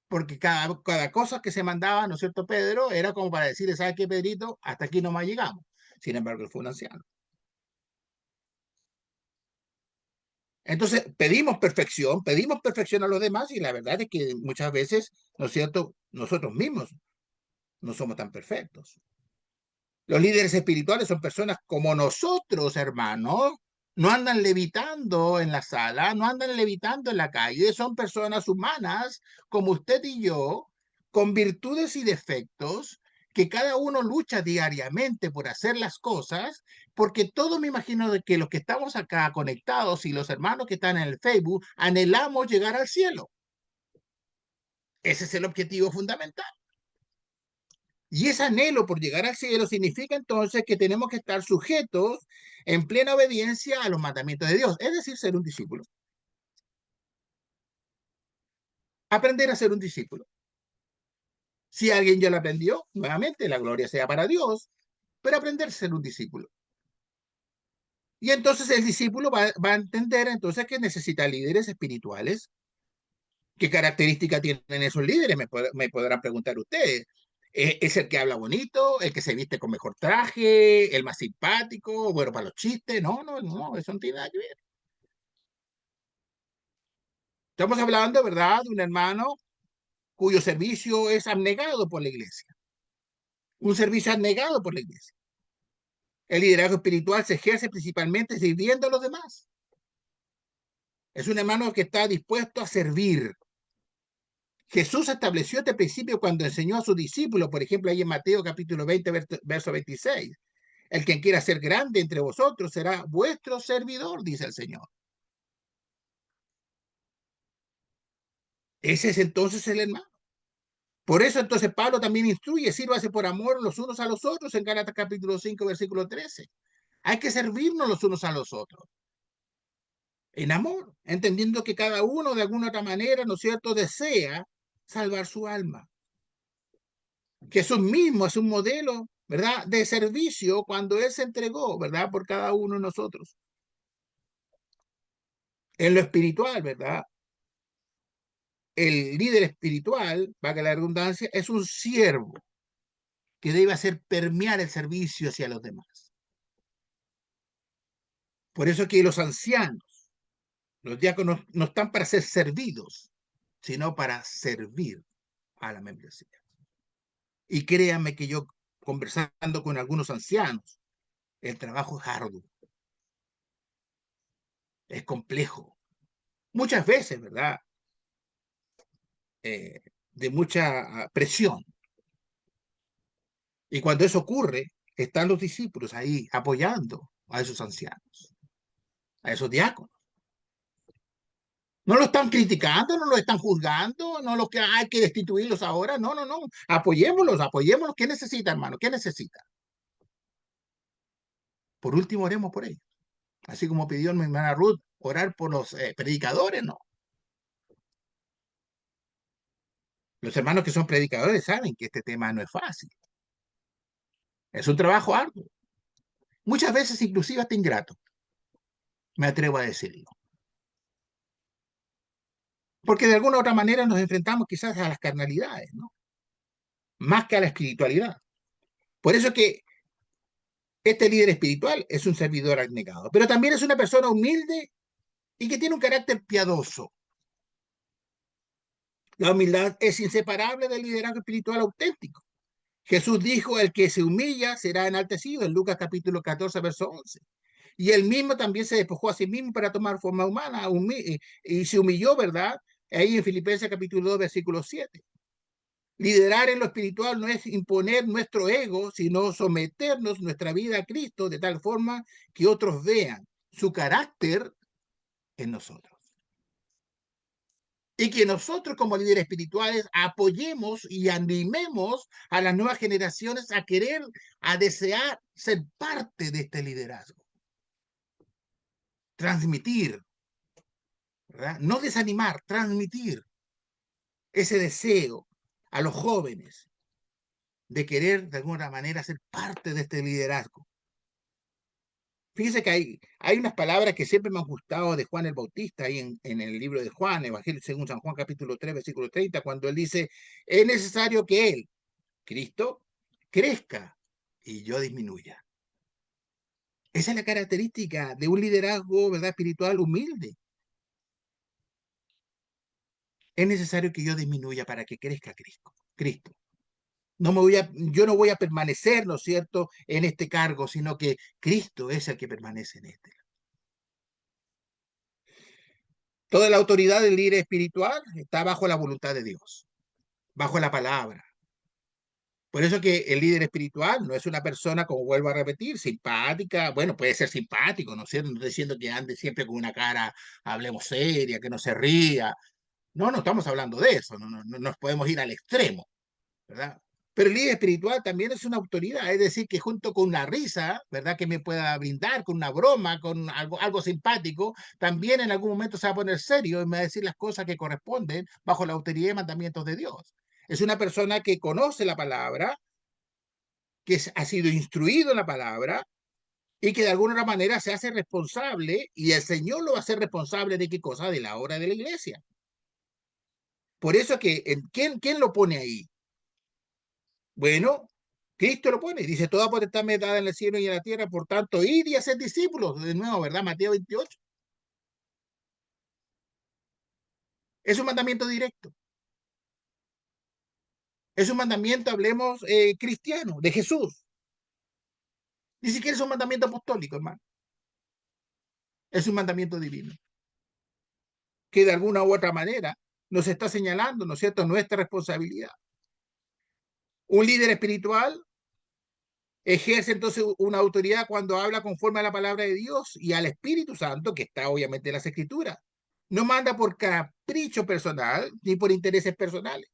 Porque cada cosa que se mandaba, ¿no es cierto, Pedro? Era como para decirle, ¿sabes qué, Pedrito? Hasta aquí nomás llegamos. Sin embargo, él fue un anciano. Entonces, pedimos perfección a los demás y la verdad es que muchas veces, ¿no es cierto?, nosotros mismos no somos tan perfectos. Los líderes espirituales son personas como nosotros, hermanos. No andan levitando en la sala, no andan levitando en la calle, son personas humanas como usted y yo, con virtudes y defectos, que cada uno lucha diariamente por hacer las cosas, porque todo me imagino de que los que estamos acá conectados y los hermanos que están en el Facebook, anhelamos llegar al cielo. Ese es el objetivo fundamental. Y ese anhelo por llegar al cielo significa entonces que tenemos que estar sujetos en plena obediencia a los mandamientos de Dios, es decir, ser un discípulo. Aprender a ser un discípulo. Si alguien ya lo aprendió, nuevamente la gloria sea para Dios, pero aprender a ser un discípulo. Y entonces el discípulo va a entender entonces que necesita líderes espirituales. ¿Qué características tienen esos líderes? Me podrán preguntar ustedes. Es el que habla bonito, el que se viste con mejor traje, el más simpático, bueno para los chistes. No, no, no, eso no tiene nada que ver. Estamos hablando, ¿verdad?, de un hermano cuyo servicio es abnegado por la iglesia. Un servicio abnegado por la iglesia. El liderazgo espiritual se ejerce principalmente sirviendo a los demás. Es un hermano que está dispuesto a servir. Jesús estableció este principio cuando enseñó a sus discípulos, por ejemplo, ahí en Mateo capítulo 20, verso 26. El quien quiera ser grande entre vosotros será vuestro servidor, dice el Señor. Ese es entonces el hermano. Por eso entonces Pablo también instruye, sírvase por amor los unos a los otros en Gálatas capítulo 5, versículo 13. Hay que servirnos los unos a los otros. En amor, entendiendo que cada uno de alguna otra manera, ¿no es cierto?, desea salvar su alma. Jesús mismo es un modelo, ¿verdad?, de servicio cuando Él se entregó, ¿verdad?, por cada uno de nosotros. En lo espiritual, ¿verdad?, el líder espiritual, valga la redundancia, es un siervo que debe hacer permear el servicio hacia los demás. Por eso que los ancianos, los diáconos, no están para ser servidos, sino para servir a la membresía. Y créanme que yo, conversando con algunos ancianos, el trabajo es arduo, es complejo. Muchas veces, ¿verdad?, de mucha presión. Y cuando eso ocurre, están los discípulos ahí apoyando a esos ancianos, a esos diáconos. No lo están criticando, no lo están juzgando, no lo que hay que destituirlos ahora. No, no, no. Apoyémoslos, apoyémoslos. ¿Qué necesita, hermano? ¿Qué necesita? Por último, oremos por ellos. Así como pidió mi hermana Ruth, orar por los predicadores, ¿no? Los hermanos que son predicadores saben que este tema no es fácil. Es un trabajo arduo. Muchas veces inclusive hasta ingrato. Me atrevo a decirlo. Porque de alguna u otra manera nos enfrentamos quizás a las carnalidades, ¿no? Más que a la espiritualidad. Por eso que este líder espiritual es un servidor abnegado, pero también es una persona humilde y que tiene un carácter piadoso. La humildad es inseparable del liderazgo espiritual auténtico. Jesús dijo, el que se humilla será enaltecido, en Lucas capítulo 14, verso 11. Y él mismo también se despojó a sí mismo para tomar forma humana y se humilló, ¿verdad? Ahí en Filipenses capítulo 2, versículo 7. Liderar en lo espiritual no es imponer nuestro ego, sino someternos nuestra vida a Cristo de tal forma que otros vean su carácter en nosotros. Y que nosotros como líderes espirituales apoyemos y animemos a las nuevas generaciones a querer, a desear ser parte de este liderazgo. Transmitir, ¿verdad? No desanimar, transmitir ese deseo a los jóvenes de querer de alguna manera ser parte de este liderazgo. Fíjese que hay unas palabras que siempre me han gustado de Juan el Bautista, ahí en el libro de Juan, Evangelio según San Juan, capítulo 3, versículo 30, cuando él dice, es necesario que él, Cristo, crezca y yo disminuya. Esa es la característica de un liderazgo, ¿verdad?, espiritual humilde. Es necesario que yo disminuya para que crezca Cristo. Yo no voy a permanecer, ¿no es cierto?, en este cargo, sino que Cristo es el que permanece en este. Toda la autoridad del líder espiritual está bajo la voluntad de Dios, bajo la palabra. Por eso que el líder espiritual no es una persona, como vuelvo a repetir, simpática. Bueno, puede ser simpático, ¿no es cierto? No estoy diciendo que ande siempre con una cara, hablemos seria, que no se ría. No, no estamos hablando de eso, no nos podemos ir al extremo, ¿verdad? Pero el líder espiritual también es una autoridad, es decir, que junto con una risa, ¿verdad?, que me pueda brindar, con una broma, con algo simpático, también en algún momento se va a poner serio y me va a decir las cosas que corresponden bajo la autoridad y mandamientos de Dios. Es una persona que conoce la palabra, que ha sido instruido en la palabra y que de alguna manera se hace responsable, y el Señor lo va a hacer responsable de qué cosa, de la obra de la iglesia. Por eso que, ¿quién lo pone ahí? Bueno, Cristo lo pone, dice, toda potestad me es dada en el cielo y en la tierra, por tanto, id y haced discípulos, de nuevo, ¿verdad? Mateo 28. Es un mandamiento directo. Es un mandamiento, hablemos, cristiano, de Jesús. Ni siquiera es un mandamiento apostólico, hermano. Es un mandamiento divino, que de alguna u otra manera nos está señalando, ¿no es cierto?, nuestra responsabilidad. Un líder espiritual ejerce entonces una autoridad cuando habla conforme a la palabra de Dios y al Espíritu Santo, que está obviamente en las Escrituras. No manda por capricho personal ni por intereses personales.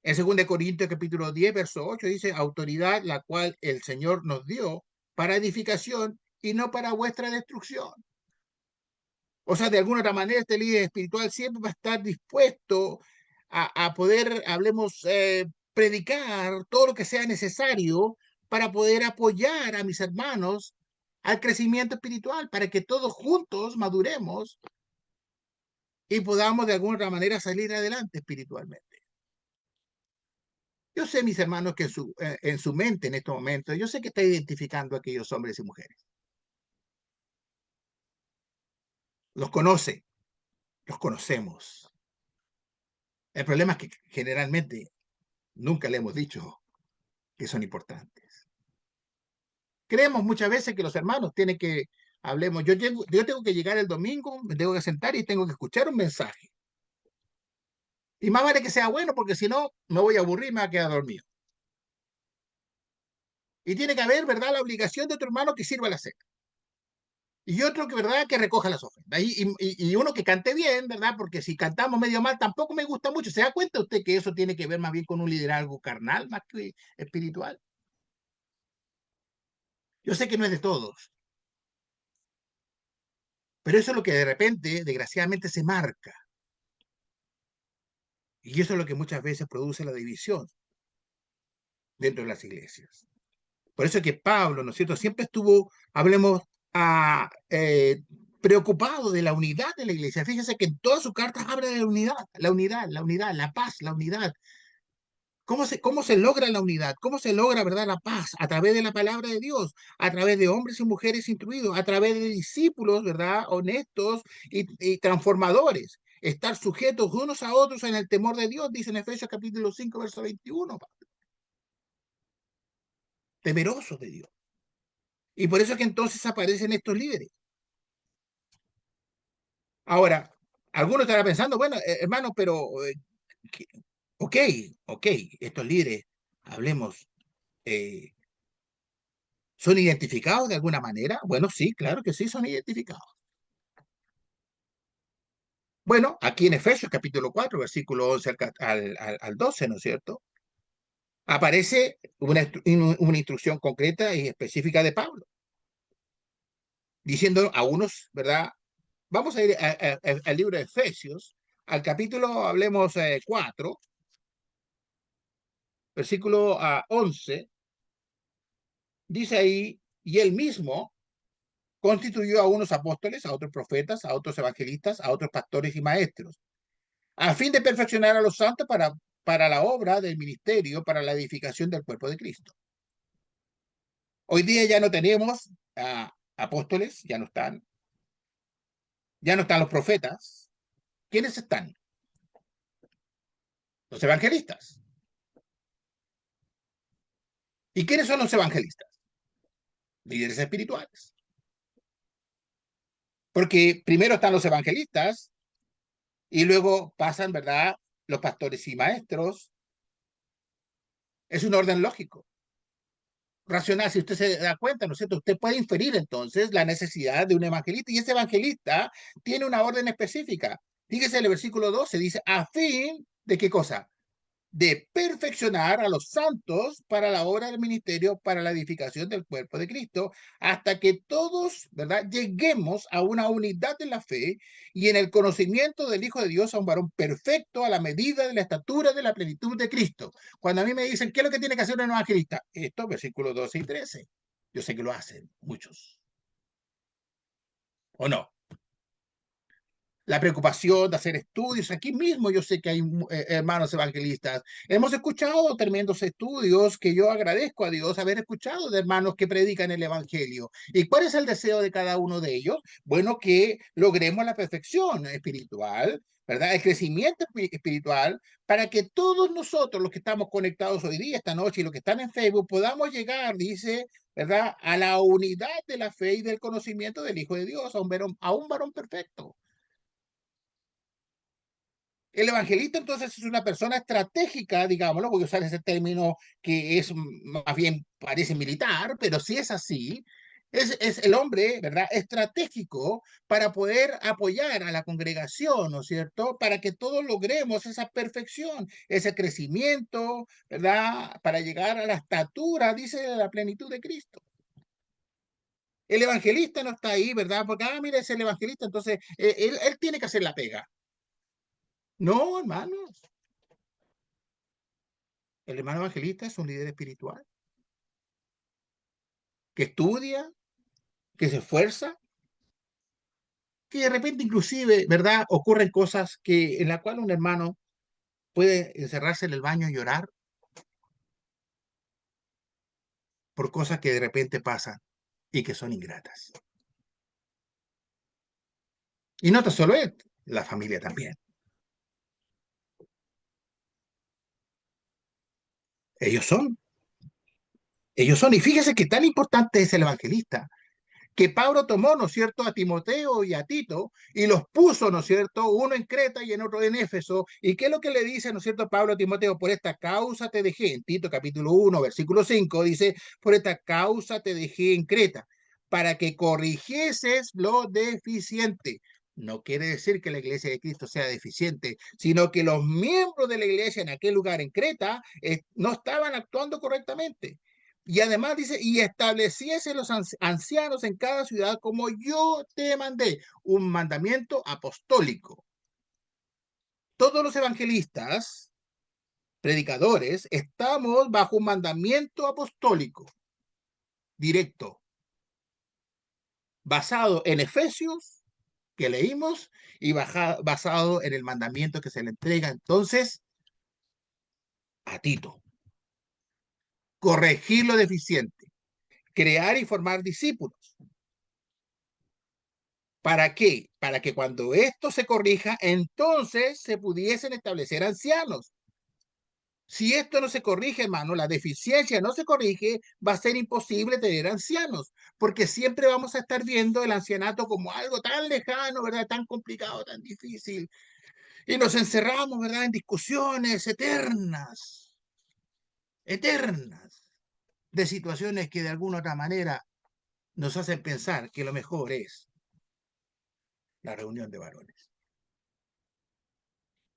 En 2 Corintios capítulo 10, verso 8 dice, autoridad la cual el Señor nos dio para edificación y no para vuestra destrucción. O sea, de alguna otra manera, este líder espiritual siempre va a estar dispuesto a poder, hablemos, predicar todo lo que sea necesario para poder apoyar a mis hermanos al crecimiento espiritual, para que todos juntos maduremos y podamos de alguna otra manera salir adelante espiritualmente. Yo sé, mis hermanos, que en su mente en estos momentos, yo sé que está identificando a aquellos hombres y mujeres. Los conoce, los conocemos. El problema es que generalmente nunca le hemos dicho que son importantes. Creemos muchas veces que los hermanos tienen que, hablemos, yo tengo que llegar el domingo, me tengo que sentar y tengo que escuchar un mensaje. Y más vale que sea bueno, porque si no, me voy a aburrir y me voy a quedar dormido. Y tiene que haber, ¿verdad?, la obligación de otro hermano que sirva la cena. Y otro que, ¿verdad?, que recoja las ofrendas. Y uno que cante bien, ¿verdad? Porque si cantamos medio mal, tampoco me gusta mucho. ¿Se da cuenta usted que eso tiene que ver más bien con un liderazgo carnal más que espiritual? Yo sé que no es de todos, pero eso es lo que de repente, desgraciadamente, se marca. Y eso es lo que muchas veces produce la división dentro de las iglesias. Por eso es que Pablo, ¿no es cierto?, siempre estuvo, hablemos, preocupado de la unidad de la iglesia. Fíjense que en todas sus cartas habla de la unidad, la paz, la unidad. ¿Cómo se logra la unidad? ¿Cómo se logra, verdad, la paz? A través de la palabra de Dios, a través de hombres y mujeres instruidos, a través de discípulos, ¿verdad?, honestos y transformadores. Estar sujetos unos a otros en el temor de Dios, dice en Efesios capítulo 5, verso 21. Temerosos de Dios. Y por eso es que entonces aparecen estos líderes. Ahora, algunos estarán pensando, bueno, hermano, pero, ok, estos líderes, hablemos, ¿son identificados de alguna manera? Bueno, sí, claro que sí, son identificados. Bueno, aquí en Efesios capítulo 4, versículo 11 al 12, ¿no es cierto?, aparece una instrucción concreta y específica de Pablo, diciendo a unos, ¿verdad? Vamos a ir al libro de Efesios, al capítulo, hablemos, 4, versículo 11, dice ahí, y él mismo constituyó a unos apóstoles, a otros profetas, a otros evangelistas, a otros pastores y maestros, a fin de perfeccionar a los santos para la obra del ministerio, para la edificación del cuerpo de Cristo. Hoy día ya no tenemos apóstoles, ya no están los profetas. ¿Quiénes están? Los evangelistas. ¿Y quiénes son los evangelistas? Líderes espirituales. Porque primero están los evangelistas y luego pasan, ¿verdad?, los pastores y maestros. Es un orden lógico, racional. Si usted se da cuenta, ¿no es cierto?, usted puede inferir entonces la necesidad de un evangelista, y ese evangelista tiene una orden específica. Fíjese en el versículo 12, dice, a fin de ¿qué cosa? De perfeccionar a los santos para la obra del ministerio, para la edificación del cuerpo de Cristo, hasta que todos, ¿verdad?, lleguemos a una unidad en la fe y en el conocimiento del Hijo de Dios, a un varón perfecto, a la medida de la estatura de la plenitud de Cristo. Cuando a mí me dicen, ¿qué es lo que tiene que hacer un evangelista? Esto, versículos 12 y 13. Yo sé que lo hacen muchos. ¿O no? la preocupación de hacer estudios. Aquí mismo yo sé que hay hermanos evangelistas. Hemos escuchado tremendos estudios que yo agradezco a Dios haber escuchado de hermanos que predican el evangelio. ¿Y cuál es el deseo de cada uno de ellos? Bueno, que logremos la perfección espiritual, ¿verdad? El crecimiento espiritual, para que todos nosotros, los que estamos conectados hoy día, esta noche, y los que están en Facebook, podamos llegar, dice, ¿verdad?, a la unidad de la fe y del conocimiento del Hijo de Dios, a un varón perfecto. El evangelista entonces es una persona estratégica, digámoslo, voy a usar ese término que es más bien parece militar, pero si es así, es el hombre, ¿verdad?, estratégico para poder apoyar a la congregación, ¿no es cierto?, para que todos logremos esa perfección, ese crecimiento, ¿verdad?, para llegar a la estatura, dice, la plenitud de Cristo. El evangelista no está ahí, ¿verdad?, porque, mira, es el evangelista, entonces él tiene que hacer la pega. No, hermanos. El hermano evangelista es un líder espiritual que estudia, que se esfuerza, que de repente inclusive, ¿verdad?, ocurren cosas en la cual un hermano puede encerrarse en el baño y llorar por cosas que de repente pasan y que son ingratas. Y no tan solo él, la familia también. Ellos son. Y fíjese que tan importante es el evangelista, que Pablo tomó, ¿no es cierto?, a Timoteo y a Tito y los puso, ¿no es cierto?, uno en Creta y en otro en Éfeso. ¿Y qué es lo que le dice, ¿no es cierto?, Pablo a Timoteo? Por esta causa te dejé, en Tito capítulo 1, versículo 5, dice, por esta causa te dejé en Creta, para que corrigieses lo deficiente. No quiere decir que la iglesia de Cristo sea deficiente, sino que los miembros de la iglesia en aquel lugar en Creta no estaban actuando correctamente. Y además dice, y estableciese los ancianos en cada ciudad como yo te mandé, un mandamiento apostólico. Todos los evangelistas, predicadores, estamos bajo un mandamiento apostólico directo, basado en Efesios, que leímos, y basado en el mandamiento que se le entrega entonces a Tito. Corregir lo deficiente, crear y formar discípulos. ¿Para qué? Para que cuando esto se corrija, entonces se pudiesen establecer ancianos. Si esto no se corrige, hermano, la deficiencia no se corrige, va a ser imposible tener ancianos, porque siempre vamos a estar viendo el ancianato como algo tan lejano, ¿verdad? Tan complicado, tan difícil. Y nos encerramos, ¿verdad?, en discusiones eternas, de situaciones que de alguna otra manera nos hacen pensar que lo mejor es la reunión de varones.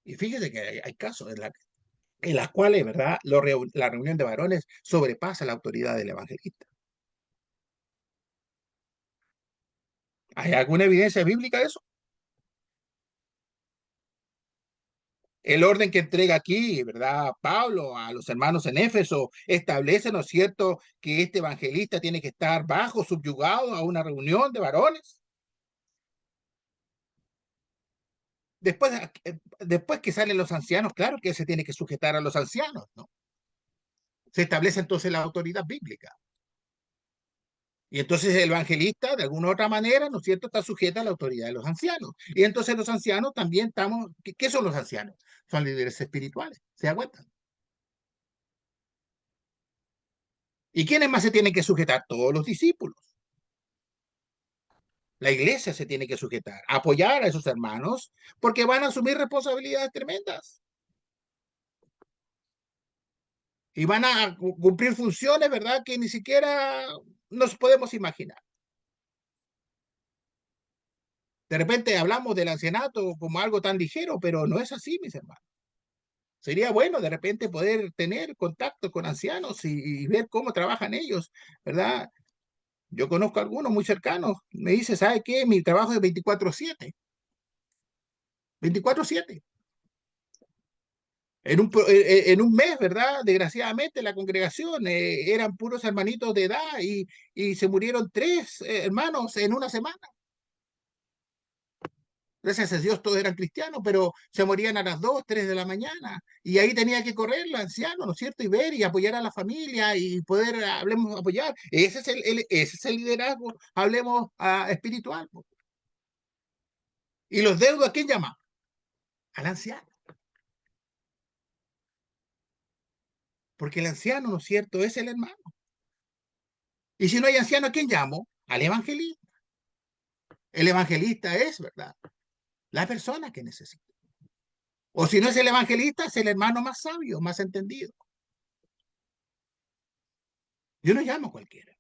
Y fíjese que hay casos en las cuales, ¿verdad?, la reunión de varones sobrepasa la autoridad del evangelista. ¿Hay alguna evidencia bíblica de eso? El orden que entrega aquí, ¿verdad?, Pablo a los hermanos en Éfeso establece, ¿no es cierto?, que este evangelista tiene que estar subyugado a una reunión de varones. Después que salen los ancianos, claro que se tiene que sujetar a los ancianos, ¿no? Se establece entonces la autoridad bíblica. Y entonces el evangelista, de alguna u otra manera, ¿no es cierto?, está sujeto a la autoridad de los ancianos. Y entonces los ancianos también estamos... ¿Qué son los ancianos? Son líderes espirituales, ¿se da cuenta? ¿Y quiénes más se tienen que sujetar? Todos los discípulos. La iglesia se tiene que sujetar, apoyar a esos hermanos, porque van a asumir responsabilidades tremendas. Y van a cumplir funciones, ¿verdad?, que ni siquiera nos podemos imaginar. De repente hablamos del ancianato como algo tan ligero, pero no es así, mis hermanos. Sería bueno de repente poder tener contacto con ancianos y ver cómo trabajan ellos, ¿verdad? Yo conozco a algunos muy cercanos. Me dice, ¿sabe qué? Mi trabajo es 24/7. 24/7. En un mes, ¿verdad? Desgraciadamente la congregación eran puros hermanitos de edad y se murieron 3 hermanos en una semana. Gracias a Dios todos eran cristianos, pero se morían a las 2, 3 de la mañana. Y ahí tenía que correr el anciano, ¿no es cierto? Y ver y apoyar a la familia y poder, hablemos, apoyar. Ese es el liderazgo, hablemos espiritual. Y los deudos, ¿a quién llama? Al anciano. Porque el anciano, ¿no es cierto?, es el hermano. Y si no hay anciano, ¿a quién llamo? Al evangelista. El evangelista es, ¿verdad?, la persona que necesita. O si no es el evangelista, es el hermano más sabio, más entendido. Yo no llamo a cualquiera.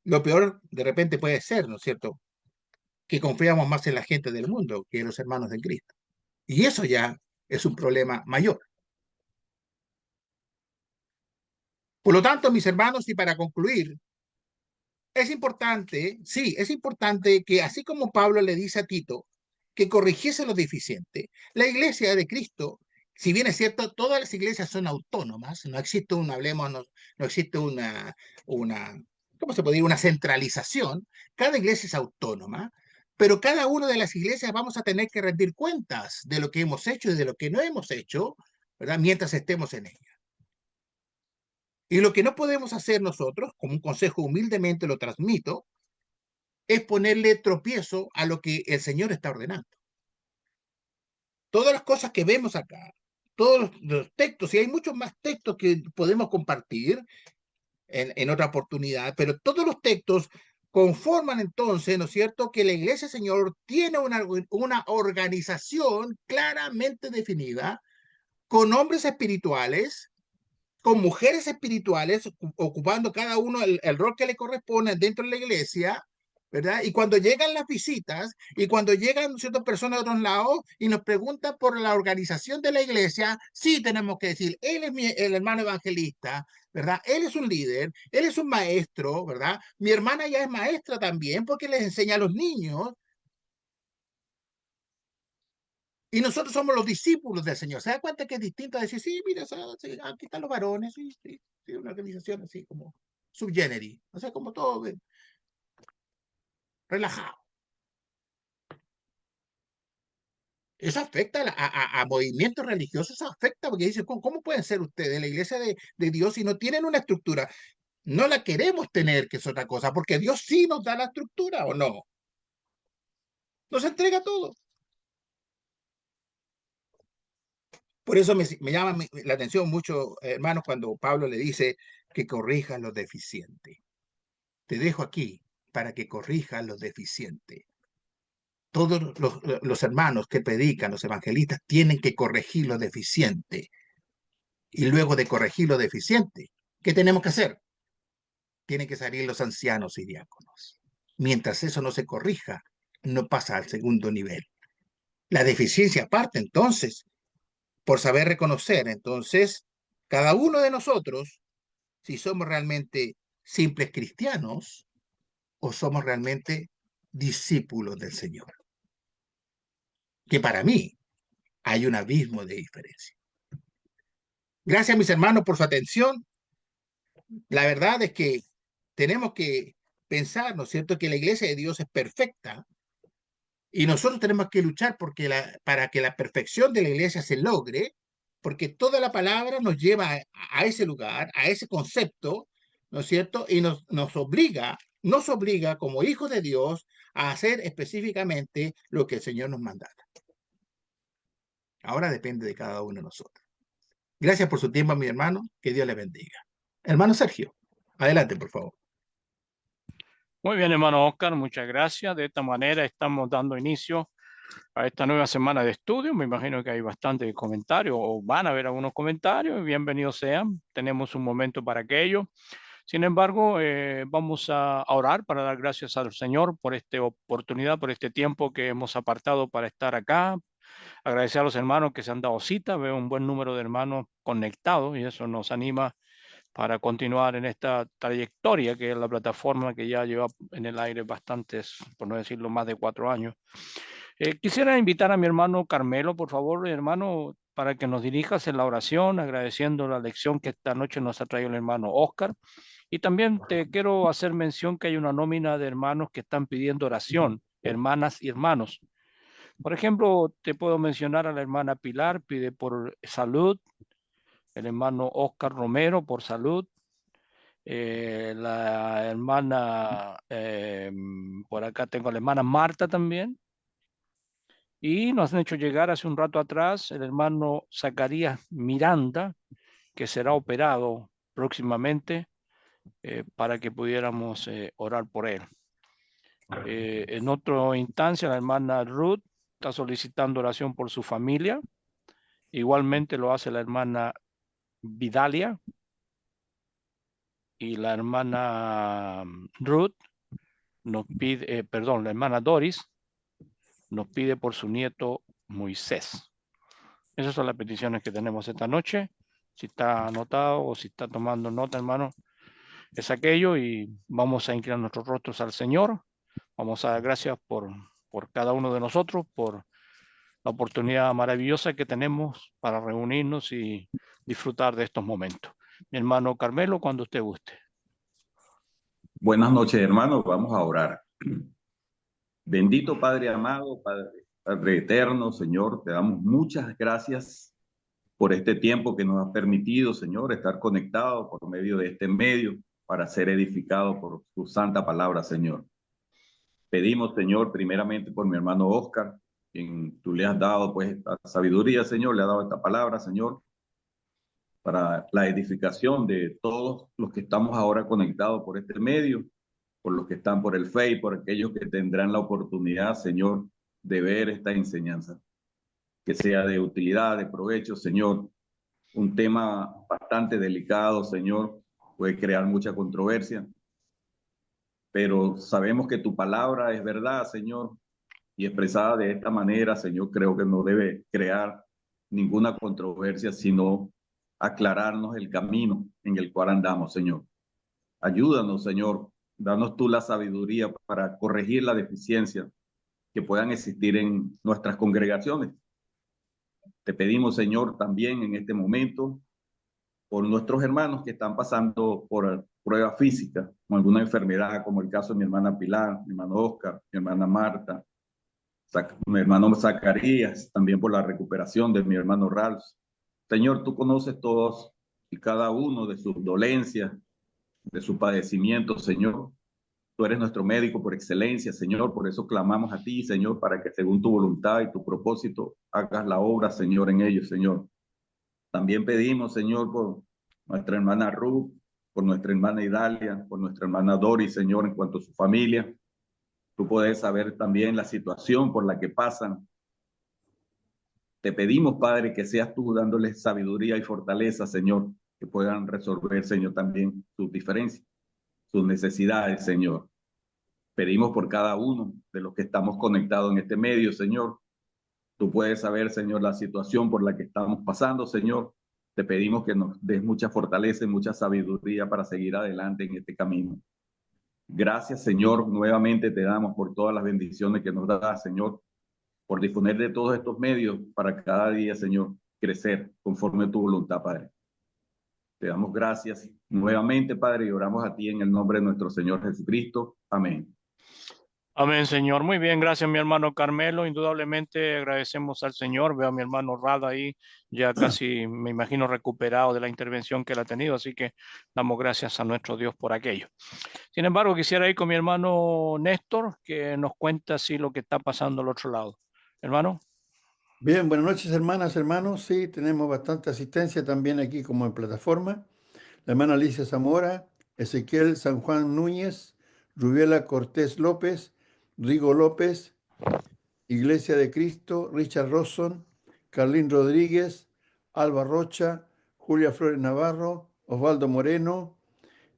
Lo peor de repente puede ser, ¿no es cierto?, que confiamos más en la gente del mundo que en los hermanos de Cristo. Y eso ya es un problema mayor. Por lo tanto, mis hermanos, y para concluir, es importante, sí, es importante que así como Pablo le dice a Tito que corrigiese lo deficiente, la iglesia de Cristo, si bien es cierto, todas las iglesias son autónomas, no existe no existe ¿cómo se puede decir? Una centralización, cada iglesia es autónoma, pero cada una de las iglesias vamos a tener que rendir cuentas de lo que hemos hecho y de lo que no hemos hecho, ¿verdad?, mientras estemos en ella. Y lo que no podemos hacer nosotros, como un consejo humildemente lo transmito, es ponerle tropiezo a lo que el Señor está ordenando. Todas las cosas que vemos acá, todos los textos, y hay muchos más textos que podemos compartir en otra oportunidad, pero todos los textos conforman entonces, ¿no es cierto?, que la Iglesia del Señor tiene una organización claramente definida, con hombres espirituales, con mujeres espirituales, ocupando cada uno el rol que le corresponde dentro de la iglesia, ¿verdad? Y cuando llegan las visitas y cuando llegan ciertas personas de otros lados y nos preguntan por la organización de la iglesia, sí tenemos que decir, él es el hermano evangelista, ¿verdad? Él es un líder, él es un maestro, ¿verdad? Mi hermana ya es maestra también porque les enseña a los niños. Y nosotros somos los discípulos del Señor. ¿Se da cuenta que es distinto a decir, sí, mira, sí, aquí están los varones, sí, una organización así como subgéneri, o sea, como todo relajado? Eso afecta a movimientos religiosos, eso afecta, porque dicen, ¿cómo pueden ser ustedes la iglesia de Dios si no tienen una estructura? No la queremos tener, que es otra cosa, porque Dios sí nos da la estructura, ¿o no? Nos entrega todo. Por eso me llama la atención mucho, hermanos, cuando Pablo le dice que corrija lo deficiente. Te dejo aquí para que corrija lo deficiente. Todos los hermanos que predican, los evangelistas, tienen que corregir lo deficiente. Y luego de corregir lo deficiente, ¿qué tenemos que hacer? Tienen que salir los ancianos y diáconos. Mientras eso no se corrija, no pasa al segundo nivel. La deficiencia parte entonces por saber reconocer. Entonces, cada uno de nosotros, si somos realmente simples cristianos o somos realmente discípulos del Señor. Que para mí hay un abismo de diferencia. Gracias, mis hermanos, por su atención. La verdad es que tenemos que pensar, ¿no es cierto?, que la iglesia de Dios es perfecta y nosotros tenemos que luchar para que la perfección de la iglesia se logre, porque toda la palabra nos lleva a ese lugar, a ese concepto, ¿no es cierto?, y nos obliga como hijos de Dios a hacer específicamente lo que el Señor nos manda. Ahora depende de cada uno de nosotros. Gracias por su tiempo, mi hermano. Que Dios le bendiga. Hermano Sergio, adelante, por favor. Muy bien, hermano Oscar, muchas gracias. De esta manera estamos dando inicio a esta nueva semana de estudio. Me imagino que hay bastantes comentarios o van a haber algunos comentarios. Bienvenidos sean. Tenemos un momento para aquello. Sin embargo, vamos a orar para dar gracias al Señor por esta oportunidad, por este tiempo que hemos apartado para estar acá. Agradecer a los hermanos que se han dado cita. Veo un buen número de hermanos conectados y eso nos anima para continuar en esta trayectoria que es la plataforma que ya lleva en el aire bastantes, por no decirlo, más de 4 años. Quisiera invitar a mi hermano Carmelo, por favor, hermano, para que nos dirijas en la oración, agradeciendo la lección que esta noche nos ha traído el hermano Oscar. Y también te quiero hacer mención que hay una nómina de hermanos que están pidiendo oración, hermanas y hermanos. Por ejemplo, te puedo mencionar a la hermana Pilar, pide por salud, el hermano Oscar Romero por salud, la hermana, por acá tengo a la hermana Marta también, y nos han hecho llegar hace un rato atrás el hermano Zacarías Miranda, que será operado próximamente, para que pudiéramos orar por él. En otra instancia, la hermana Ruth está solicitando oración por su familia. Igualmente lo hace la hermana Vidalia, y la hermana Ruth nos pide, perdón, la hermana Doris nos pide por su nieto Moisés. Esas son las peticiones que tenemos esta noche. Si está anotado o si está tomando nota, hermano, es aquello, y vamos a inclinar nuestros rostros al Señor. Vamos a dar gracias por cada uno de nosotros, por la oportunidad maravillosa que tenemos para reunirnos y disfrutar de estos momentos. Mi hermano Carmelo, cuando usted guste. Buenas noches, hermanos. Vamos a orar. Bendito Padre amado, Padre eterno, Señor, te damos muchas gracias por este tiempo que nos has permitido, Señor, estar conectados por medio de este medio para ser edificados por tu santa palabra, Señor. Pedimos, Señor, primeramente por mi hermano Oscar, quien tú le has dado, pues, esta sabiduría, Señor, le has dado esta palabra, Señor, para la edificación de todos los que estamos ahora conectados por este medio, por los que están por el Facebook, por aquellos que tendrán la oportunidad, Señor, de ver esta enseñanza. Que sea de utilidad, de provecho, Señor. Un tema bastante delicado, Señor, puede crear mucha controversia, pero sabemos que tu palabra es verdad, Señor, y expresada de esta manera, Señor, creo que no debe crear ninguna controversia, sino aclararnos el camino en el cual andamos, Señor. Ayúdanos, Señor, danos tú la sabiduría para corregir la deficiencia que puedan existir en nuestras congregaciones. Te pedimos, Señor, también en este momento por nuestros hermanos que están pasando por pruebas físicas, con alguna enfermedad, como el caso de mi hermana Pilar, mi hermano Oscar, mi hermana Marta, mi hermano Zacarías, también por la recuperación de mi hermano Ralph. Señor, tú conoces todos y cada uno de sus dolencias, de sus padecimientos, Señor. Tú eres nuestro médico por excelencia, Señor. Por eso clamamos a ti, Señor, para que según tu voluntad y tu propósito hagas la obra, Señor, en ellos, Señor. También pedimos, Señor, por nuestra hermana Ruth, por nuestra hermana Idalia, por nuestra hermana Doris, Señor, en cuanto a su familia. Tú puedes saber también la situación por la que pasan. Te pedimos, Padre, que seas tú dándoles sabiduría y fortaleza, Señor, que puedan resolver, Señor, también sus diferencias, sus necesidades, Señor. Pedimos por cada uno de los que estamos conectados en este medio, Señor. Tú puedes saber, Señor, la situación por la que estamos pasando, Señor. Te pedimos que nos des mucha fortaleza y mucha sabiduría para seguir adelante en este camino. Gracias, Señor. Nuevamente te damos por todas las bendiciones que nos das, Señor, por disponer de todos estos medios para cada día, Señor, crecer conforme a tu voluntad, Padre. Te damos gracias nuevamente, Padre, y oramos a ti en el nombre de nuestro Señor Jesucristo. Amén. Amén, Señor. Muy bien, gracias, mi hermano Carmelo. Indudablemente agradecemos al Señor. Veo a mi hermano Rada ahí, ya casi me imagino recuperado de la intervención que él ha tenido, así que damos gracias a nuestro Dios por aquello. Sin embargo, quisiera ir con mi hermano Néstor, que nos cuenta así lo que está pasando al otro lado. Hermano. Bien, buenas noches, hermanas, hermanos. Sí, tenemos bastante asistencia también aquí como en plataforma. La hermana Alicia Zamora, Ezequiel San Juan Núñez, Rubiela Cortés López, Rigo López, Iglesia de Cristo, Richard Rosson, Carlín Rodríguez, Alba Rocha, Julia Flores Navarro, Osvaldo Moreno,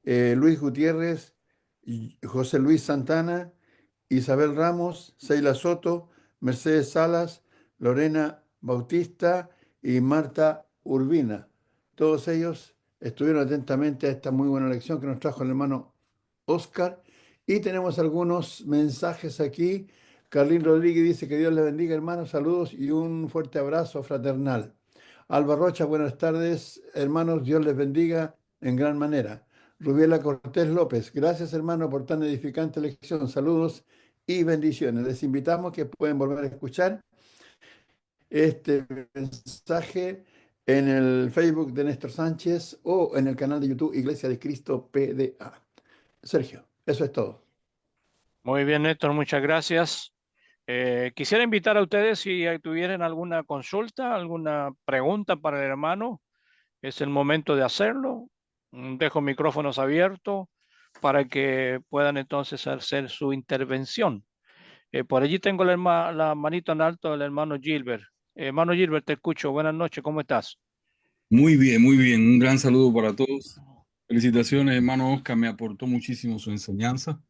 Luis Gutiérrez, José Luis Santana, Isabel Ramos, Seila Soto, Mercedes Salas, Lorena Bautista y Marta Urbina. Todos ellos estuvieron atentamente a esta muy buena lección que nos trajo el hermano Oscar. Y tenemos algunos mensajes aquí. Carlín Rodríguez dice que Dios les bendiga, hermanos. Saludos y un fuerte abrazo fraternal. Alba Rocha, buenas tardes. Hermanos, Dios les bendiga en gran manera. Rubiela Cortés López, gracias hermano por tan edificante lección. Saludos y bendiciones. Les invitamos que pueden volver a escuchar este mensaje en el Facebook de Néstor Sánchez o en el canal de YouTube Iglesia de Cristo PDA. Sergio, eso es todo. Muy bien, Néstor, muchas gracias. Quisiera invitar a ustedes si tuvieran alguna consulta, alguna pregunta para el hermano. Es el momento de hacerlo. Dejo micrófonos abiertos para que puedan entonces hacer su intervención. Por allí tengo la manito en alto del hermano Gilbert. Hermano Gilbert, te escucho. Buenas noches, ¿cómo estás? Muy bien, muy bien. Un gran saludo para todos. Felicitaciones, hermano Oscar. Me aportó muchísimo su enseñanza.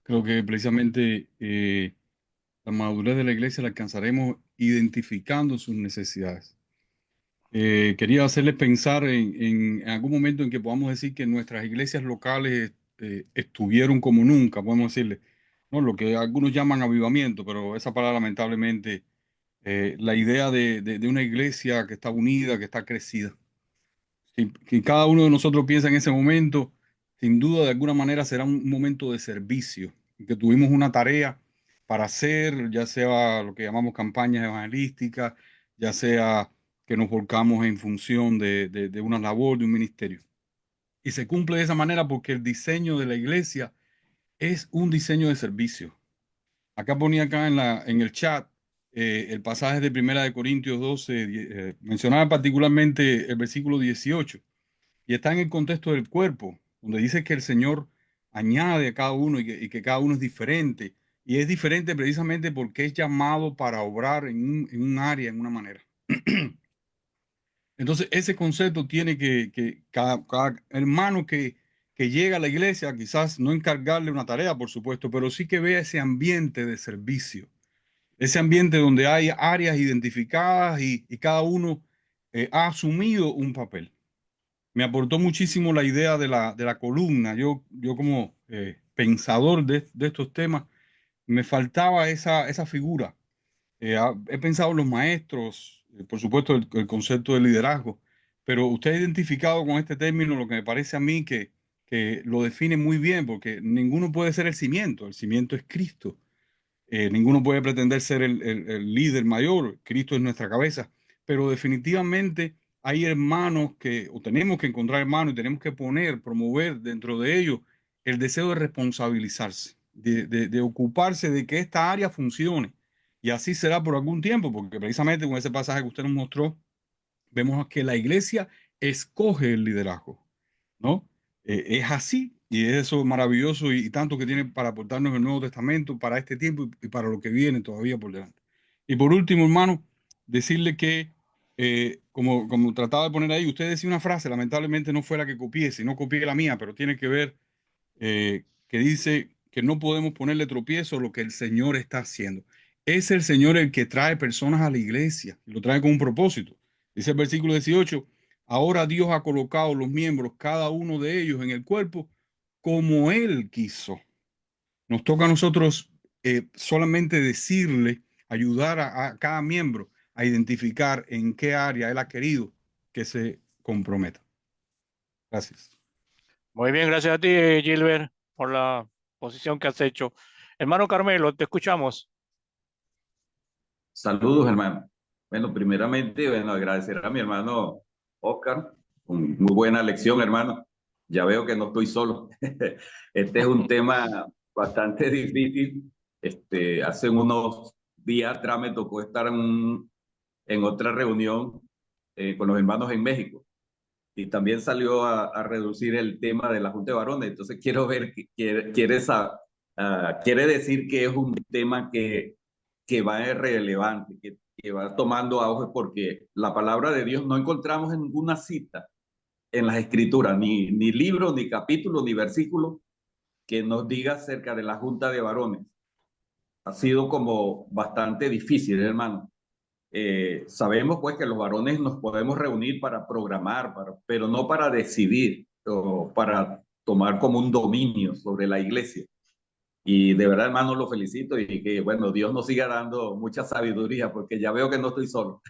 Creo que precisamente la madurez de la iglesia la alcanzaremos identificando sus necesidades. Quería hacerles pensar en algún momento en que podamos decir que nuestras iglesias locales estuvieron como nunca, podemos decirle, ¿no? Lo que algunos llaman avivamiento, pero esa palabra lamentablemente, la idea de una iglesia que está unida, que está crecida. Si cada uno de nosotros piensa en ese momento, sin duda de alguna manera será un momento de servicio, en que tuvimos una tarea para hacer, ya sea lo que llamamos campañas evangelísticas, ya sea que nos volcamos en función de una labor, de un ministerio. Y se cumple de esa manera porque el diseño de la iglesia es un diseño de servicio. Acá ponía acá en el chat el pasaje de 1 Corintios 12, mencionaba particularmente el versículo 18. Y está en el contexto del cuerpo, donde dice que el Señor añade a cada uno y que cada uno es diferente. Y es diferente precisamente porque es llamado para obrar en un área, en una manera. Entonces, ese concepto tiene que cada hermano que llega a la iglesia, quizás no encargarle una tarea, por supuesto, pero sí que vea ese ambiente de servicio. Ese ambiente donde hay áreas identificadas y cada uno ha asumido un papel. Me aportó muchísimo la idea de la columna. Yo como pensador de estos temas, me faltaba esa figura. He pensado en los maestros, por supuesto, el concepto de liderazgo, pero usted ha identificado con este término lo que me parece a mí que lo define muy bien, porque ninguno puede ser el cimiento es Cristo. Ninguno puede pretender ser el líder mayor, Cristo es nuestra cabeza, pero definitivamente hay hermanos o tenemos que encontrar hermanos y tenemos que promover dentro de ellos el deseo de responsabilizarse, de ocuparse de que esta área funcione. Y así será por algún tiempo, porque precisamente con ese pasaje que usted nos mostró, vemos que la iglesia escoge el liderazgo, ¿no? Es así y es eso maravilloso y tanto que tiene para aportarnos el Nuevo Testamento para este tiempo y para lo que viene todavía por delante. Y por último, hermano, decirle que, como trataba de poner ahí, usted decía una frase, lamentablemente no fue la que copié, sino copié la mía, pero tiene que ver, que dice que no podemos ponerle tropiezo a lo que el Señor está haciendo. Es el Señor el que trae personas a la iglesia y lo trae con un propósito. Dice el versículo 18, ahora Dios ha colocado los miembros, cada uno de ellos en el cuerpo, como Él quiso. Nos toca a nosotros solamente decirle, ayudar a cada miembro a identificar en qué área Él ha querido que se comprometa. Gracias. Muy bien, gracias a ti, Gilbert, por la posición que has hecho. Hermano Carmelo, te escuchamos. Saludos, hermano. Bueno, primeramente, agradecer a mi hermano Oscar. Muy buena lección, hermano. Ya veo que no estoy solo. Este es un tema bastante difícil. Hace unos días atrás me tocó estar en otra reunión con los hermanos en México. Y también salió a reducir el tema de la Junta de Varones. Entonces quiero ver, quiere decir que es un tema que va relevante, que va tomando auge, porque la palabra de Dios no encontramos en ninguna cita en las escrituras, ni libro, ni capítulo, ni versículo que nos diga acerca de la Junta de Varones. Ha sido como bastante difícil, hermano. Sabemos pues que los varones nos podemos reunir para programar, pero no para decidir o para tomar como un dominio sobre la iglesia. Y de verdad, hermano, lo felicito y que, bueno, Dios nos siga dando mucha sabiduría porque ya veo que no estoy solo.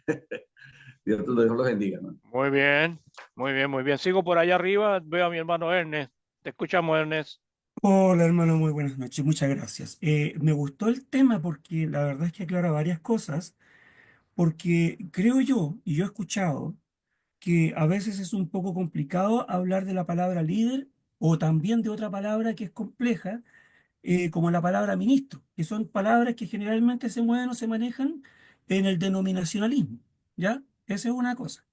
Dios los bendiga, hermano. Muy bien, muy bien, muy bien. Sigo por allá arriba, veo a mi hermano Ernest. Te escuchamos, Ernest. Hola hermano, muy buenas noches, muchas gracias. Me gustó el tema porque la verdad es que aclara varias cosas, porque creo yo, y yo he escuchado, que a veces es un poco complicado hablar de la palabra líder o también de otra palabra que es compleja, como la palabra ministro, que son palabras que generalmente se mueven o se manejan en el denominacionalismo, ¿ya? Esa es una cosa.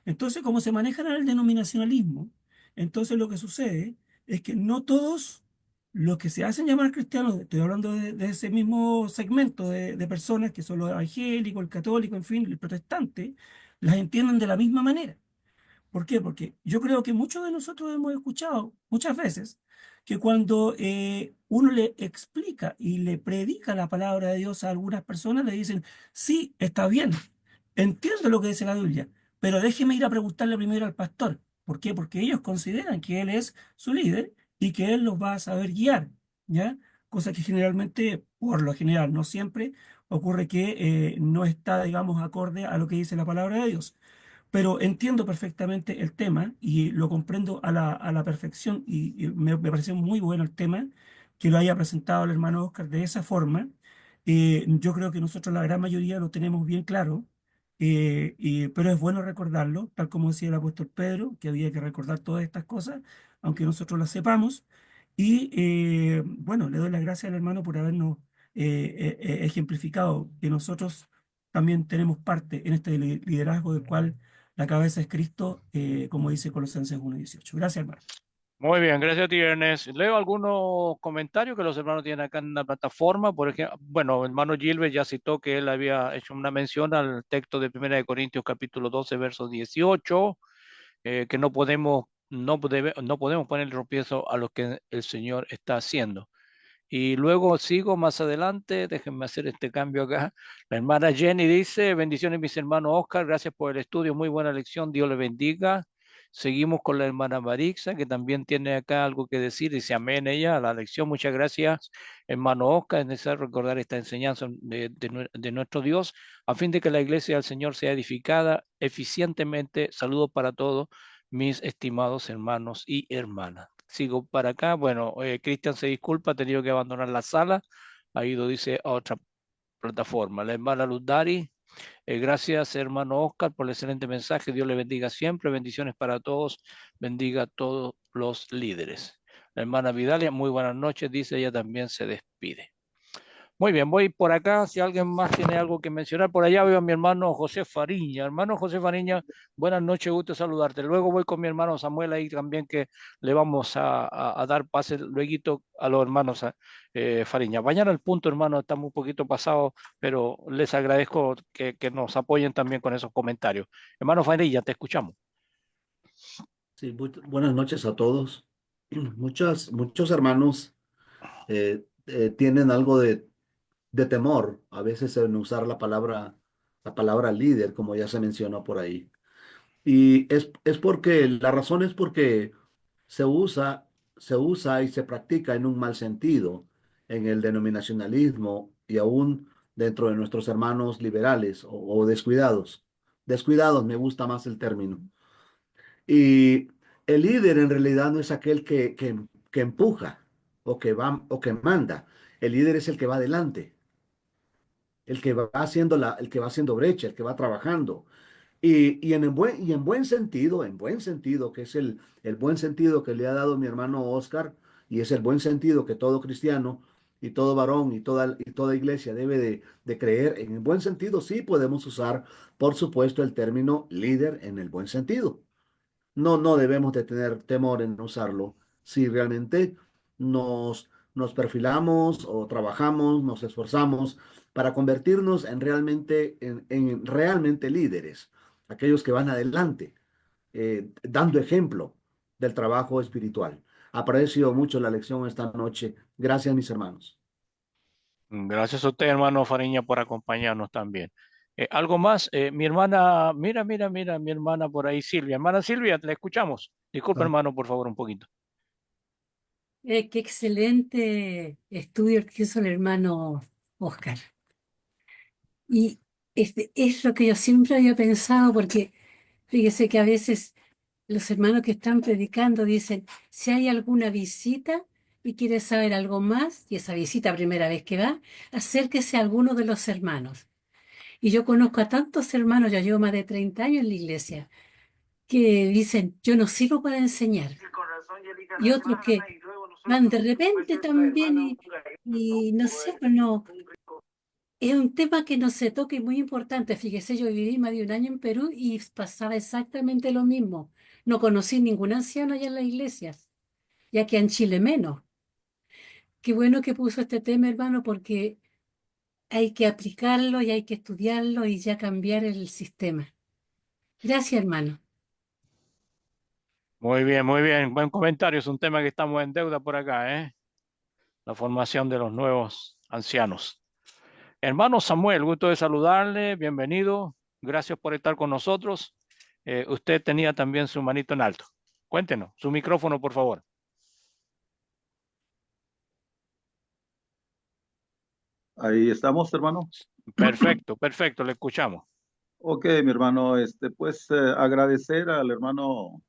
Entonces, como se manejan en el denominacionalismo, entonces lo que sucede es que no todos los que se hacen llamar cristianos, estoy hablando de ese mismo segmento de personas que son los evangélicos, el católico, en fin, el protestante, las entienden de la misma manera. ¿Por qué? Porque yo creo que muchos de nosotros hemos escuchado muchas veces que cuando uno le explica y le predica la palabra de Dios a algunas personas, le dicen, sí, está bien, entiendo lo que dice la Biblia, pero déjeme ir a preguntarle primero al pastor. ¿Por qué? Porque ellos consideran que él es su líder y que él los va a saber guiar, ¿ya? Cosa que generalmente, por lo general, no siempre, ocurre que no está, digamos, acorde a lo que dice la palabra de Dios. Pero entiendo perfectamente el tema y lo comprendo a la perfección y me pareció muy bueno el tema que lo haya presentado el hermano Oscar de esa forma. Yo creo que nosotros la gran mayoría lo tenemos bien claro, pero es bueno recordarlo, tal como decía el apóstol Pedro, que había que recordar todas estas cosas, aunque nosotros las sepamos. Y bueno, le doy las gracias al hermano por habernos ejemplificado que nosotros también tenemos parte en este liderazgo del cual la cabeza es Cristo, como dice Colosenses 1:18. Gracias, hermano. Muy bien, gracias a ti, Ernest. Leo algunos comentarios que los hermanos tienen acá en la plataforma. Por ejemplo, bueno, el hermano Gilbert ya citó que él había hecho una mención al texto de 1 Corintios capítulo 12, verso 18, que no podemos poner el tropiezo a lo que el Señor está haciendo. Y luego sigo más adelante, déjenme hacer este cambio acá. La hermana Jenny dice, bendiciones mis hermanos Oscar, gracias por el estudio, muy buena lección, Dios le bendiga. Seguimos con la hermana Marixa, que también tiene acá algo que decir, dice amén ella a la lección, muchas gracias hermano Oscar, es necesario recordar esta enseñanza de nuestro Dios, a fin de que la iglesia del Señor sea edificada eficientemente. Saludos para todos mis estimados hermanos y hermanas. Sigo para acá. Bueno, Cristian se disculpa, ha tenido que abandonar la sala. Ha ido, dice, a otra plataforma. La hermana Luz Dari, gracias hermano Oscar por el excelente mensaje. Dios le bendiga siempre. Bendiciones para todos. Bendiga a todos los líderes. La hermana Vidalia, muy buenas noches. Dice, ella también se despide. Muy bien, voy por acá. Si alguien más tiene algo que mencionar, por allá veo a mi hermano José Fariña. Hermano José Fariña, buenas noches, gusto saludarte. Luego voy con mi hermano Samuel ahí también, que le vamos a dar pase luego a los hermanos Fariña. Vayan al punto, hermano, estamos un poquito pasados, pero les agradezco que nos apoyen también con esos comentarios. Hermano Fariña, te escuchamos. Sí, buenas noches a todos. Muchos hermanos tienen algo de temor a veces en usar la palabra líder, como ya se mencionó por ahí. Y es porque, la razón es porque se usa, se usa y se practica en un mal sentido en el denominacionalismo y aún dentro de nuestros hermanos liberales o descuidados. Descuidados, me gusta más el término. Y el líder en realidad no es aquel que empuja o que manda. El líder es el que va adelante, el que va haciendo el que va haciendo brecha, el que va trabajando. Y en buen sentido, que es el buen sentido que le ha dado mi hermano Oscar, y es el buen sentido que todo cristiano y todo varón y toda iglesia debe de creer. En el buen sentido, sí podemos usar, por supuesto, el término líder en el buen sentido. No debemos de tener temor en usarlo si realmente nos perfilamos o trabajamos, nos esforzamos para convertirnos en realmente líderes, aquellos que van adelante, dando ejemplo del trabajo espiritual. Aprecio mucho la lección esta noche. Gracias, mis hermanos. Gracias a usted, hermano Fariña, por acompañarnos también. ¿Algo más? Mi hermana, mira, mi hermana por ahí, Silvia. Hermana Silvia, la escuchamos. Disculpa, Ah, hermano, por favor, un poquito. Qué excelente estudio el que hizo el hermano Oscar. Y es lo que yo siempre había pensado, porque fíjese que a veces los hermanos que están predicando dicen, si hay alguna visita y quiere saber algo más, y esa visita primera vez que va, acérquese a alguno de los hermanos. Y yo conozco a tantos hermanos, ya llevo más de 30 años en la iglesia, que dicen, yo no sirvo para enseñar. Y otros que van de repente también y no sé, pues no. Es un tema que no se toca y muy importante. Fíjese, yo viví más de un año en Perú y pasaba exactamente lo mismo. No conocí ningún anciano allá en las iglesias, ya que en Chile menos. Qué bueno que puso este tema, hermano, porque hay que aplicarlo y hay que estudiarlo y ya cambiar el sistema. Gracias, hermano. Muy bien, muy bien. Buen comentario. Es un tema que estamos en deuda por acá, ¿eh? La formación de los nuevos ancianos. Hermano Samuel, gusto de saludarle. Bienvenido. Gracias por estar con nosotros. Usted tenía también su manito en alto. Cuéntenos, su micrófono, por favor. Ahí estamos, hermano. Perfecto, perfecto, le escuchamos. Ok, mi hermano, pues agradecer al hermano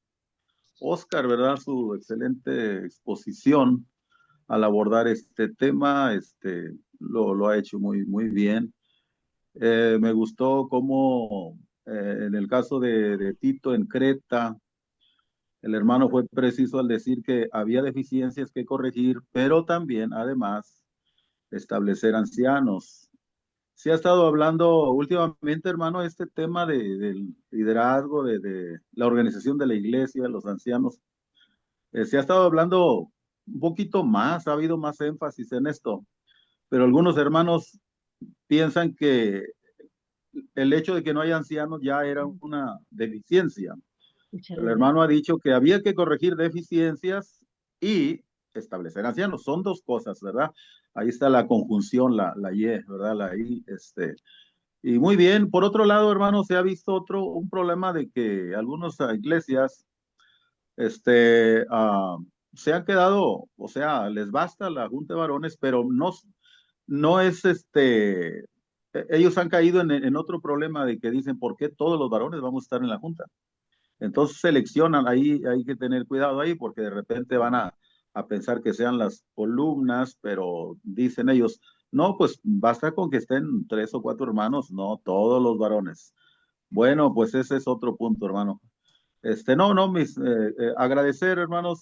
Oscar, ¿verdad? Su excelente exposición al abordar este tema, lo ha hecho muy, muy bien. Me gustó cómo en el caso de Tito en Creta, el hermano fue preciso al decir que había deficiencias que corregir, pero también, además, establecer ancianos. Se ha estado hablando últimamente, hermano, este tema del liderazgo, de la organización de la iglesia, los ancianos. Se ha estado hablando un poquito más, ha habido más énfasis en esto, pero algunos hermanos piensan que el hecho de que no haya ancianos ya era una deficiencia. Muchas El gracias. hermano ha dicho que había que corregir deficiencias y establecer ancianos. Son dos cosas, ¿verdad? Ahí está la conjunción, la Y, ¿verdad? La I, Y muy bien, por otro lado, hermano, se ha visto un problema de que algunas iglesias, se han quedado, o sea, les basta la junta de varones, pero no es ellos han caído en otro problema de que dicen, ¿por qué todos los varones vamos a estar en la junta? Entonces seleccionan, ahí hay que tener cuidado ahí porque de repente van a pensar que sean las columnas, pero dicen ellos, no, pues basta con que estén 3 o 4 hermanos, no todos los varones. Bueno, pues ese es otro punto, hermano. No, agradecer, hermanos,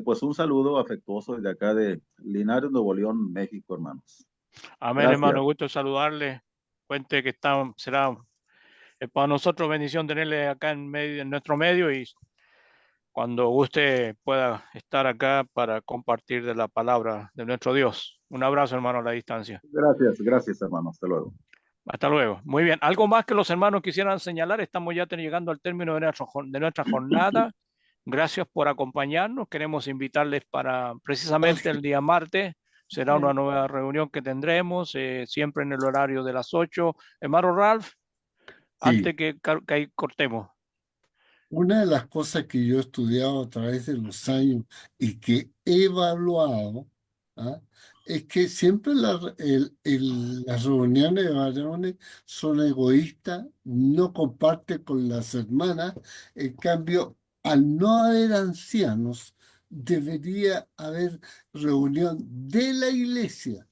pues un saludo afectuoso desde acá de Linares, Nuevo León, México, hermanos. Amén, Gracias. hermano, gusto de saludarle. Cuente que será para nosotros bendición tenerle acá en nuestro medio y cuando usted pueda estar acá para compartir de la palabra de nuestro Dios. Un abrazo, hermano, a la distancia. Gracias, hermano. Hasta luego. Hasta luego. Muy bien. ¿Algo más que los hermanos quisieran señalar? Estamos ya llegando al término de nuestra jornada. Gracias por acompañarnos. Queremos invitarles para precisamente el día martes. Será una nueva reunión que tendremos, siempre en el horario de las 8. Hermano Ralph, antes Sí, que ahí cortemos. una de las cosas que yo he estudiado a través de los años y que he evaluado, ¿ah? Es que siempre las reuniones de varones son egoístas, no comparten con las hermanas. En cambio, al no haber ancianos, debería haber reunión de la iglesia,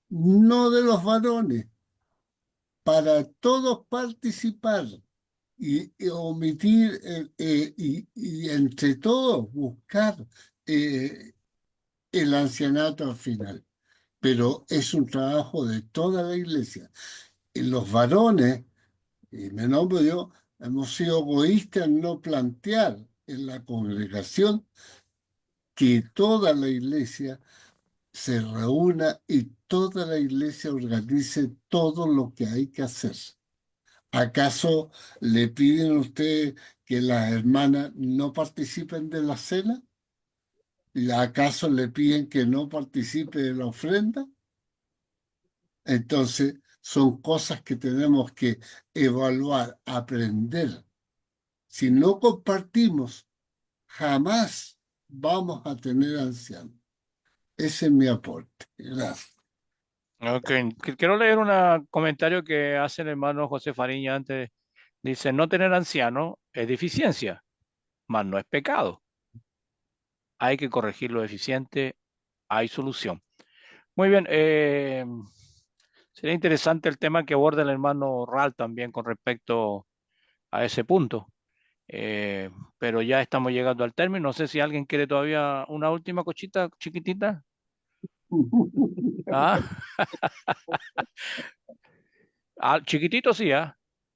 no de los varones, para todos participar y omitir y entre todos buscar el ancianato al final. Pero es un trabajo de toda la iglesia. Y los varones, y me nombro yo, hemos sido egoístas en no plantear en la congregación que toda la iglesia se reúna y toda la iglesia organice todo lo que hay que hacer. ¿Acaso le piden a usted que las hermanas no participen de la cena? ¿Y acaso le piden que no participe de la ofrenda? Entonces, son cosas que tenemos que evaluar, aprender. Si no compartimos, jamás vamos a tener ancianos. Ese es mi aporte. Gracias. Ok, quiero leer un comentario que hace el hermano José Fariña antes. Dice, no tener anciano es deficiencia, mas no es pecado. Hay que corregir lo deficiente, hay solución. Muy bien, sería interesante el tema que aborda el hermano Ral también con respecto a ese punto. Pero ya estamos llegando al término. No sé si alguien quiere todavía una última cosita chiquitita. ¿Ah? Chiquitito sí,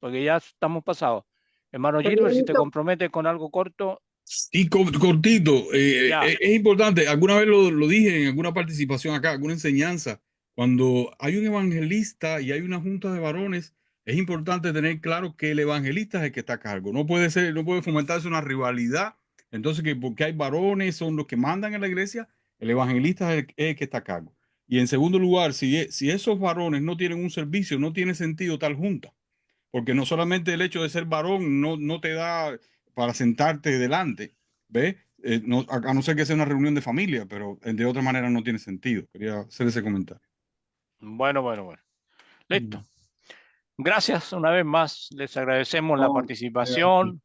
porque ya estamos pasados. Hermano Gilbert, si te comprometes con algo corto, Y cortito, ya. es importante, alguna vez lo dije en alguna participación acá, alguna enseñanza, cuando hay un evangelista y hay una junta de varones, es importante tener claro que el evangelista es el que está a cargo. No puede ser, no puede fomentarse una rivalidad. Entonces, que porque hay varones, son los que mandan en la iglesia, el evangelista es el que está a cargo. Y en segundo lugar, si esos varones no tienen un servicio, no tiene sentido tal junta. Porque no solamente el hecho de ser varón no te da para sentarte delante, ¿ves? No, a no ser que sea una reunión de familia, pero de otra manera no tiene sentido. Quería hacer ese comentario. Bueno. Listo. Gracias una vez más. Les agradecemos la participación.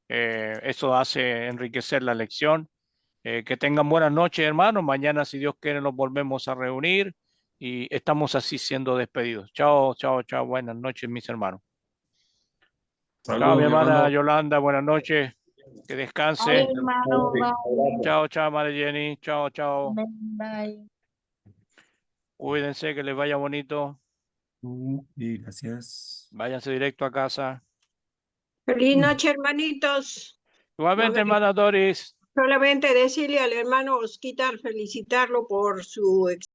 Eso hace enriquecer la lección. Que tengan buenas noches, hermanos. Mañana, si Dios quiere, nos volvemos a reunir y estamos así siendo despedidos. Chao. Buenas noches, mis hermanos. Chao, mi hermana Yolanda. Buenas noches. Que descanse. Bye, hermano. Bye. Chao, María Jenny. Chao. Bye. Cuídense, que les vaya bonito. Y gracias. Váyanse directo a casa. Feliz noche, hermanitos. Igualmente, hermana Doris. Solamente decirle al hermano Osquitar, felicitarlo por su